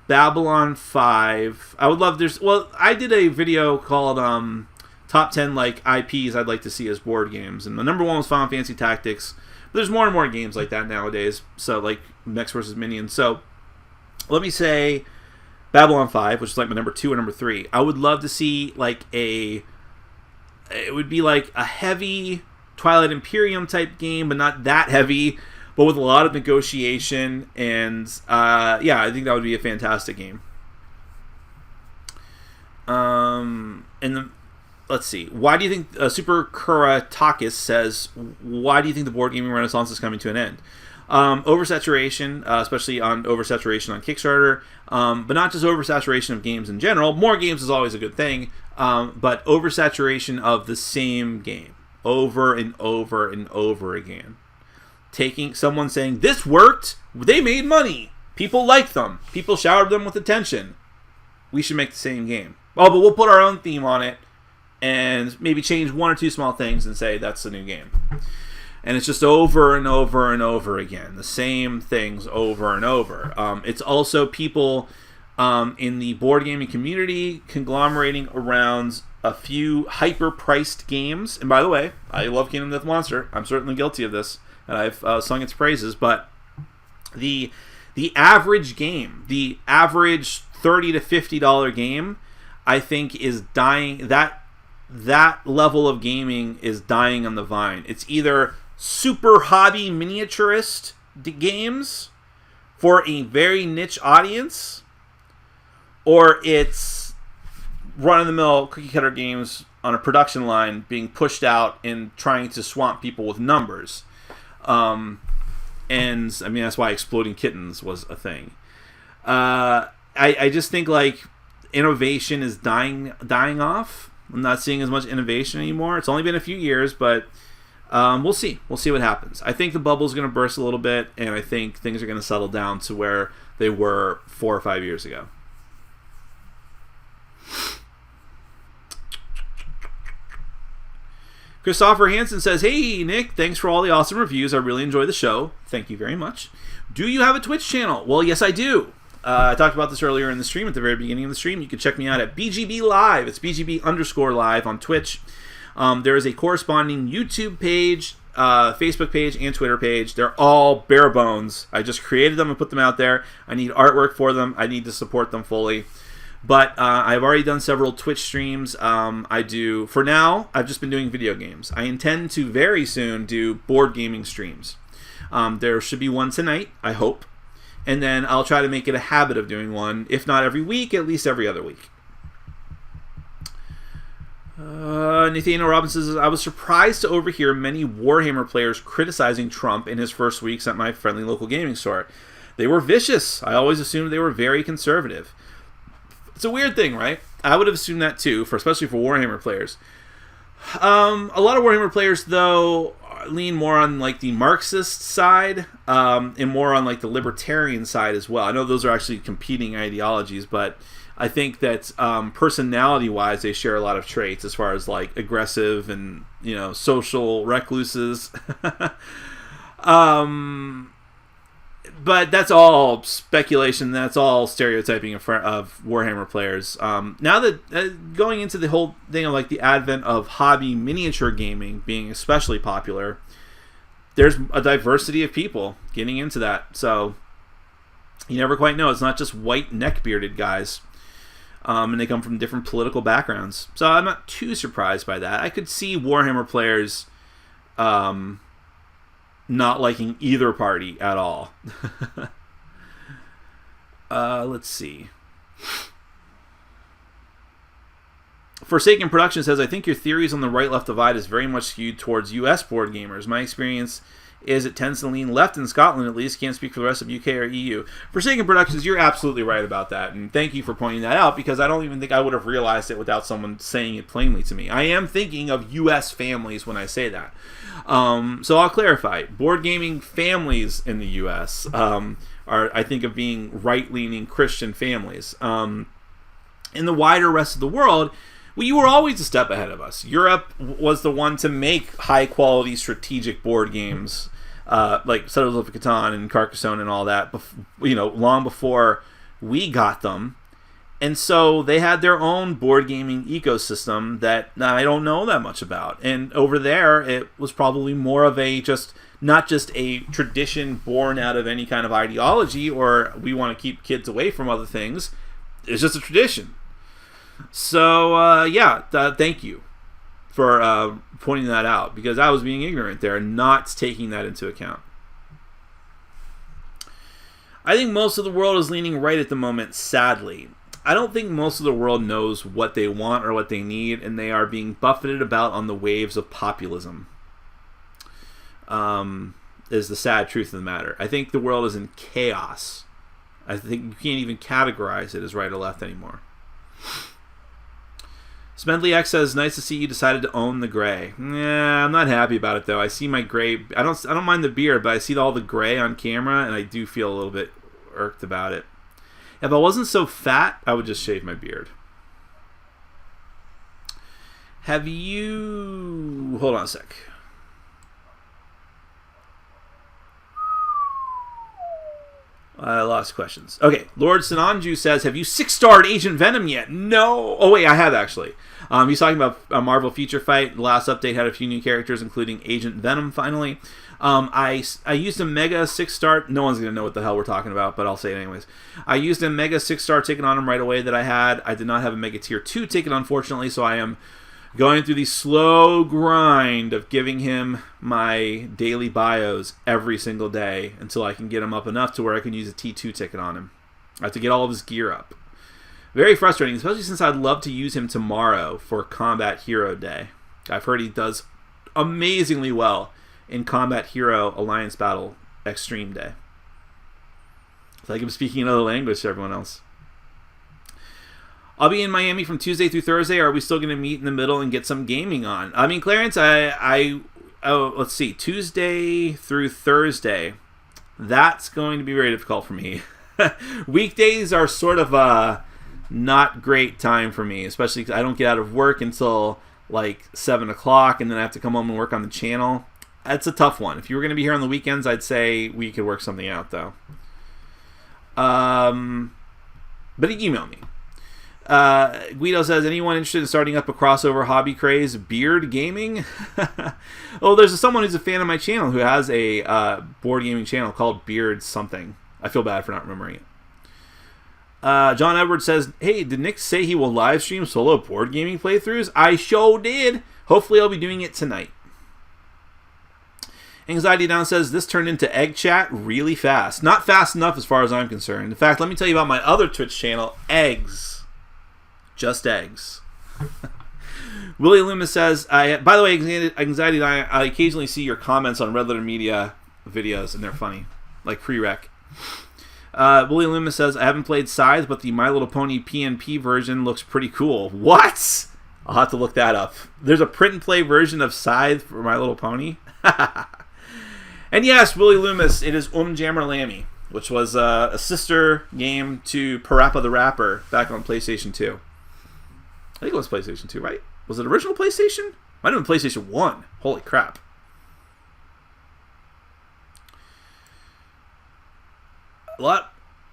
Babylon 5. I would love I did a video called top 10 like IPs I'd like to see as board games, and the number one was Final Fantasy Tactics. But there's more and more games like that nowadays. So like Mechs vs. Minions. So let me say Babylon 5, which is like my number 2 and number 3. I would love to see like it would be like a heavy Twilight Imperium type game, but not that heavy, but with a lot of negotiation. And yeah, I think that would be a fantastic game. Let's see. Why do you think Super Kuratakis says? Why do you think the board gaming renaissance is coming to an end? Oversaturation, especially on oversaturation on Kickstarter, but not just oversaturation of games in general. More games is always a good thing, but oversaturation of the same game over and over and over again. Taking someone saying this worked, they made money, people liked them, people showered them with attention. We should make the same game. Oh, but we'll put our own theme on it and maybe change one or two small things and say that's the new game. And it's just over and over and over again. The same things over and over. It's also people in the board gaming community conglomerating around a few hyper-priced games. And by the way, I love Kingdom Death Monster. I'm certainly guilty of this. And I've sung its praises. But the average game, the average $30 to $50 game, I think is dying. That level of gaming is dying on the vine. It's either super hobby miniaturist games for a very niche audience, or it's run-of-the-mill cookie-cutter games on a production line being pushed out and trying to swamp people with numbers. And I mean, that's why Exploding Kittens was a thing. I just think like innovation is dying off. I'm not seeing as much innovation anymore. It's only been a few years, but we'll see. We'll see what happens. I think the bubble's going to burst a little bit, and I think things are going to settle down to where they were 4 or 5 years ago. Christopher Hansen says, "Hey, Nick, thanks for all the awesome reviews. I really enjoy the show. Thank you very much. Do you have a Twitch channel?" Well, yes, I do. I talked about this earlier in the stream, at the very beginning of the stream. You can check me out at BGB Live. It's BGB_Live on Twitch. There is a corresponding YouTube page, Facebook page, and Twitter page. They're all bare bones. I just created them and put them out there. I need artwork for them. I need to support them fully. But I've already done several Twitch streams. For now, I've just been doing video games. I intend to very soon do board gaming streams. There should be one tonight, I hope. And then I'll try to make it a habit of doing one, if not every week, at least every other week. Nathaniel Robinson says, "I was surprised to overhear many Warhammer players criticizing Trump in his first weeks at my friendly local gaming store. They were vicious. I always assumed they were very conservative." It's a weird thing, right? I would have assumed that too, especially for Warhammer players. A lot of Warhammer players, though, lean more on like the Marxist side and more on like the libertarian side as well. I know those are actually competing ideologies, but I think that personality-wise, they share a lot of traits as far as like aggressive and social recluses. But that's all speculation. That's all stereotyping of Warhammer players. Now that going into the whole thing of like the advent of hobby miniature gaming being especially popular, there's a diversity of people getting into that. So you never quite know. It's not just white neck-bearded guys. And they come from different political backgrounds. So I'm not too surprised by that. I could see Warhammer players not liking either party at all. Let's see. Forsaken Production says, "I think your theories on the right-left divide is very much skewed towards U.S. board gamers. My experience is it tends to lean left in Scotland, at least. Can't speak for the rest of UK or EU. Forsaken Productions, you're absolutely right about that, and thank you for pointing that out, because I don't even think I would have realized it without someone saying it plainly to me. I am thinking of U.S. families when I say that. So I'll clarify. Board gaming families in the U.S. Are, I think, of being right-leaning Christian families. In the wider rest of the world, well, you were always a step ahead of us. Europe was the one to make high-quality strategic board games, like Settlers of Catan and Carcassonne and all that, long before we got them. And so they had their own board gaming ecosystem that I don't know that much about. And over there, it was probably more of not just a tradition born out of any kind of ideology or we want to keep kids away from other things. it's just a tradition. So, yeah, thank you for pointing that out, because I was being ignorant there and not taking that into account. I think most of the world is leaning right at the moment, sadly. I don't think most of the world knows what they want or what they need, and they are being buffeted about on the waves of populism. Is the sad truth of the matter. I think the world is in chaos. I think you can't even categorize it as right or left anymore. Smedley X says, "Nice to see you decided to own the gray." Yeah, I'm not happy about it though. I see my gray. I don't mind the beard, but I see all the gray on camera, and I do feel a little bit irked about it. If I wasn't so fat, I would just shave my beard. Have you... Hold on a sec. I lost questions. Okay, Lord Sinanju says, "Have you 6-starred Agent Venom yet?" No. Oh, wait, I have actually. He's talking about a Marvel Future Fight. The last update had a few new characters, including Agent Venom, finally. I used a Mega 6-star... No one's going to know what the hell we're talking about, but I'll say it anyways. I used a Mega 6-star ticket on him right away that I had. I did not have a Mega Tier 2 ticket, unfortunately, so I am going through the slow grind of giving him my daily bios every single day until I can get him up enough to where I can use a T2 ticket on him. I have to get all of his gear up. Very frustrating, especially since I'd love to use him tomorrow for Combat Hero Day. I've heard he does amazingly well in Combat Hero Alliance Battle Extreme Day. It's like I'm speaking another language to everyone else. I'll be in Miami from Tuesday through Thursday. Are we still going to meet in the middle and get some gaming on? I mean, Clarence, let's see, Tuesday through Thursday. That's going to be very difficult for me. Weekdays are sort of a not great time for me, especially because I don't get out of work until like 7 o'clock, and then I have to come home and work on the channel. That's a tough one. If you were going to be here on the weekends, I'd say we could work something out, though. But email me. Guido says, "Anyone interested in starting up a crossover hobby craze? Beard gaming?" Oh, there's someone who's a fan of my channel who has a board gaming channel called Beard something. I feel bad for not remembering it. John Edwards says, "Hey, did Nick say he will live stream solo board gaming playthroughs?" I sure did. Hopefully I'll be doing it tonight. Anxiety Down says, "This turned into egg chat really fast." Not fast enough as far as I'm concerned. In fact, let me tell you about my other Twitch channel, Eggs. Just eggs. Willie Loomis says, by the way, Anxiety, I occasionally see your comments on Red Letter Media videos, and they're funny. Like prereq. Willie Loomis says, "I haven't played Scythe, but the My Little Pony PNP version looks pretty cool." What? I'll have to look that up. There's a print and play version of Scythe for My Little Pony? And yes, Willie Loomis, it is Jammer Lammy, which was a sister game to Parappa the Rapper back on PlayStation 2. I think it was PlayStation 2, right? Was it original PlayStation? Might have been PlayStation 1. Holy crap.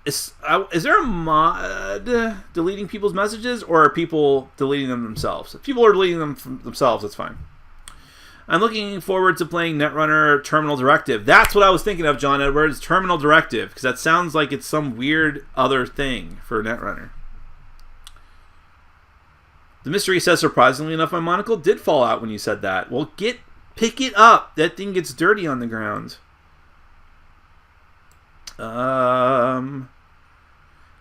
Is there a mod deleting people's messages, or are people deleting them themselves? If people are deleting them from themselves, that's fine. I'm looking forward to playing Netrunner Terminal Directive. That's what I was thinking of, John Edwards. Terminal Directive, because that sounds like it's some weird other thing for Netrunner. The Mystery says, "Surprisingly enough, my monocle did fall out when you said that." Well, pick it up. That thing gets dirty on the ground.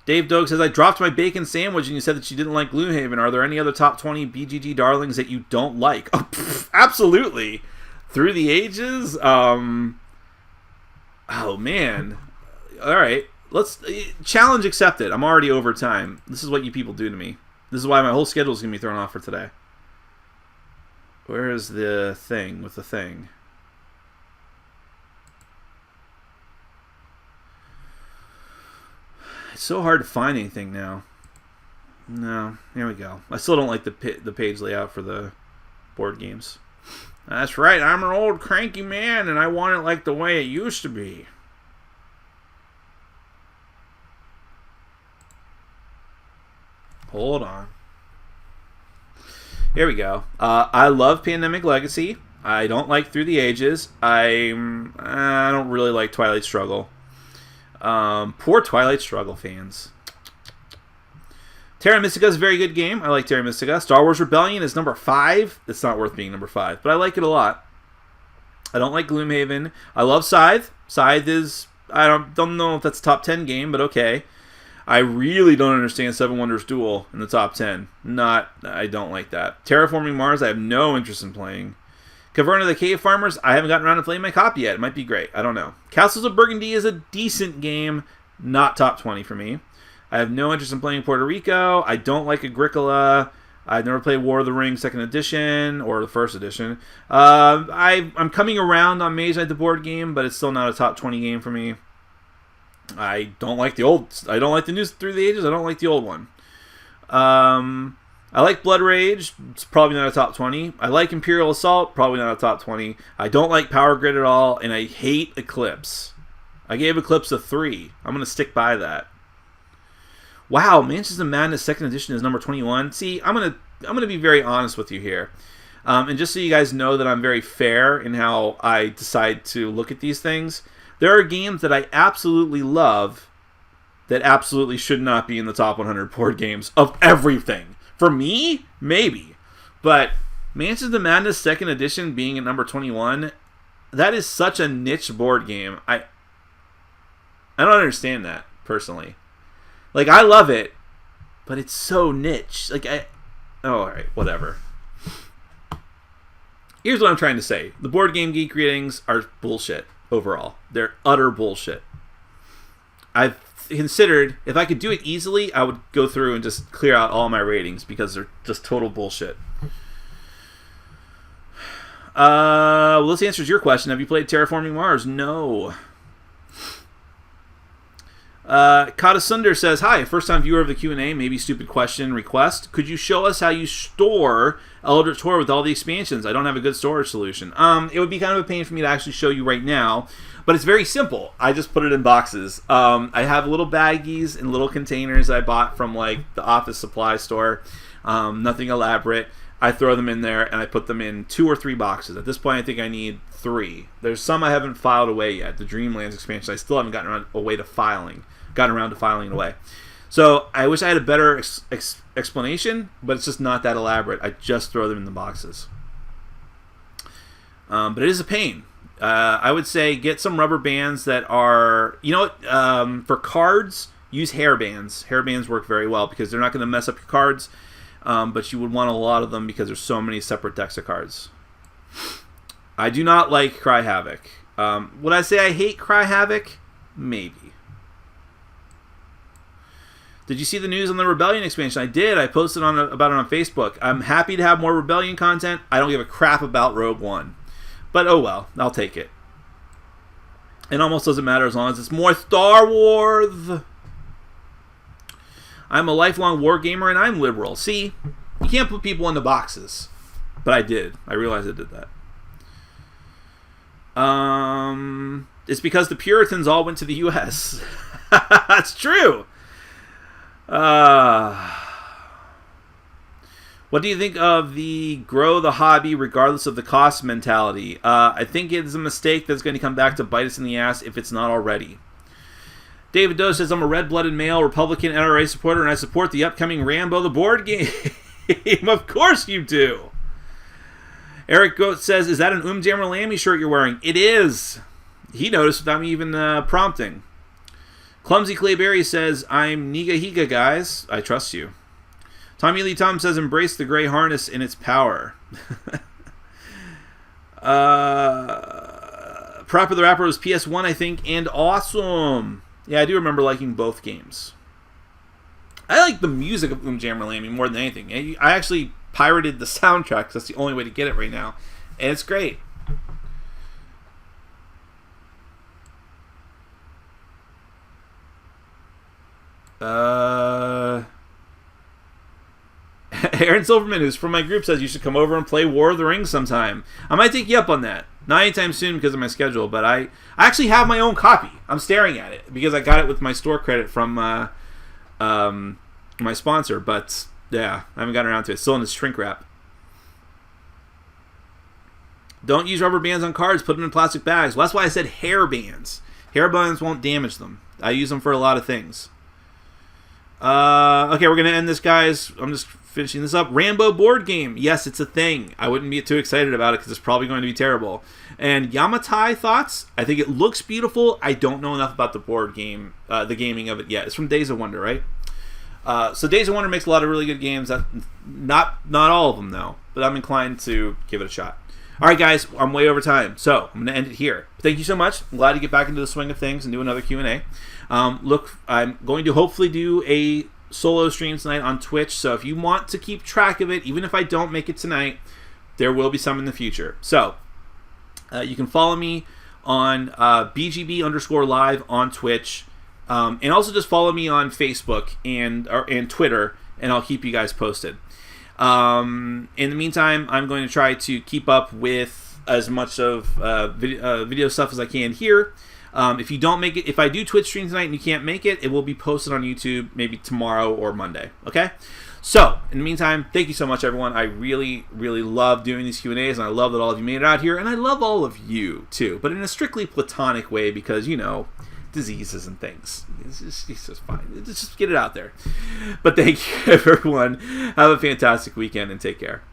Dave Dogue says, "I dropped my bacon sandwich and you said that you didn't like Gloomhaven. Are there any other top 20 BGG darlings that you don't like?" Oh, absolutely. Through the Ages? Oh, man. All right. Let's challenge accepted. I'm already over time. This is what you people do to me. This is why my whole schedule is going to be thrown off for today. Where is the thing with the thing? It's so hard to find anything now. No, here we go. I still don't like the page layout for the board games. That's right, I'm an old cranky man and I want it like the way it used to be. Hold on. Here we go. I love Pandemic Legacy. I don't like Through the Ages. I don't really like Twilight Struggle. Poor Twilight Struggle fans. Terra Mystica is a very good game. I like Terra Mystica. Star Wars Rebellion is number 5. It's not worth being number 5, but I like it a lot. I don't like Gloomhaven. I love Scythe. Scythe is, I don't know if that's a top 10 game, but okay. I really don't understand Seven Wonders Duel in the top 10. I don't like that. Terraforming Mars, I have no interest in playing. Caverna the Cave Farmers, I haven't gotten around to playing my copy yet. It might be great. I don't know. Castles of Burgundy is a decent game. Not top 20 for me. I have no interest in playing Puerto Rico. I don't like Agricola. I've never played War of the Rings 2nd edition or the 1st edition. I'm coming around on Mage Knight the board game, but it's still not a top 20 game for me. I don't like the new Through the Ages. I don't like the old one. I like Blood Rage. It's probably not a top 20. I like Imperial Assault. Probably not a top 20. I don't like Power Grid at all, and I hate Eclipse. I gave Eclipse a 3. I'm going to stick by that. Wow, Mansions of Madness 2nd edition is number 21. See, I'm gonna be very honest with you here. And just so you guys know that I'm very fair in how I decide to look at these things, there are games that I absolutely love that absolutely should not be in the top 100 board games of everything. For me, maybe. But Mansions of Madness 2nd edition being at number 21, that is such a niche board game. I don't understand that, personally. Like, I love it, but it's so niche. Alright, whatever. Here's what I'm trying to say. The Board Game Geek ratings are bullshit, overall. They're utter bullshit. I've considered, if I could do it easily, I would go through and just clear out all my ratings, because they're just total bullshit. Well, this answers your question. Have you played Terraforming Mars? No. Kata Sunder says, hi, first time viewer of the Q&A, maybe stupid question request. Could you show us how you store Eldritch Horror with all the expansions? I don't have a good storage solution. It would be kind of a pain for me to actually show you right now, but it's very simple. I just put it in boxes. I have little baggies and little containers I bought from like the office supply store. Nothing elaborate. I throw them in there and I put them in 2 or 3 boxes. At this point, I think I need 3. There's some I haven't filed away yet. The Dreamlands expansion, I still haven't gotten around to filing it away. So I wish I had a better explanation, but it's just not that elaborate. I just throw them in the boxes. But it is a pain. I would say get some rubber bands that are, you know what, for cards, use hair bands. Hair bands work very well because they're not going to mess up your cards, but you would want a lot of them because there's so many separate decks of cards. I do not like Cry Havoc. Would I say I hate Cry Havoc? Maybe. Did you see the news on the Rebellion expansion? I did. I posted about it on Facebook. I'm happy to have more Rebellion content. I don't give a crap about Rogue One. But oh well, I'll take it. It almost doesn't matter as long as it's more Star Wars. I'm a lifelong war gamer and I'm liberal. See, you can't put people into boxes. But I did. I realized I did that. It's because the Puritans all went to the U.S. That's true. What do you think of the grow the hobby regardless of the cost mentality? I think it's a mistake that's going to come back to bite us in the ass if it's not already. David Doe says, I'm a red-blooded male Republican NRA supporter and I support the upcoming Rambo the board game. Of course you do. Eric Goat says, is that an Jammer Lammy shirt you're wearing? It is. He noticed without me even prompting. Clumsy Clayberry says, I'm Niga Higa, guys. I trust you. Tommy Lee Tom says, embrace the gray harness in its power. Proper the Rapper was PS1, I think, and awesome. Yeah, I do remember liking both games. I like the music of Jammer Lammy more than anything. I actually pirated the soundtrack because that's the only way to get it right now. And it's great. Aaron Silverman, who's from my group, says you should come over and play War of the Rings sometime. I might take you up on that. Not anytime soon because of my schedule, but I actually have my own copy. I'm staring at it because I got it with my store credit from my sponsor. But yeah, I haven't gotten around to it. It's still in its shrink wrap. Don't use rubber bands on cards. Put them in plastic bags. Well, that's why I said hair bands. Hair bands won't damage them. I use them for a lot of things. Okay, we're going to end this, guys. I'm just finishing this up. Rambo board game. Yes, it's a thing. I wouldn't be too excited about it because it's probably going to be terrible. And Yamatai thoughts. I think it looks beautiful. I don't know enough about the board game, the gaming of it yet. It's from Days of Wonder, right? So Days of Wonder makes a lot of really good games. Not all of them, though. But I'm inclined to give it a shot. All right, guys. I'm way over time. So I'm going to end it here. Thank you so much. I'm glad to get back into the swing of things and do another Q&A. Look, I'm going to hopefully do a solo stream tonight on Twitch. So if you want to keep track of it, even if I don't make it tonight, there will be some in the future. So you can follow me on BGB_live on Twitch. And also just follow me on Facebook and Twitter, and I'll keep you guys posted. In the meantime, I'm going to try to keep up with as much of video stuff as I can here. If you don't make it, if I do Twitch stream tonight and you can't make it, it will be posted on YouTube maybe tomorrow or Monday. Okay? So, in the meantime, thank you so much, everyone. I really, really love doing these Q&As, and I love that all of you made it out here, and I love all of you, too, but in a strictly platonic way because, you know, diseases and things. It's just fine. Just get it out there. But thank you, everyone. Have a fantastic weekend, and take care.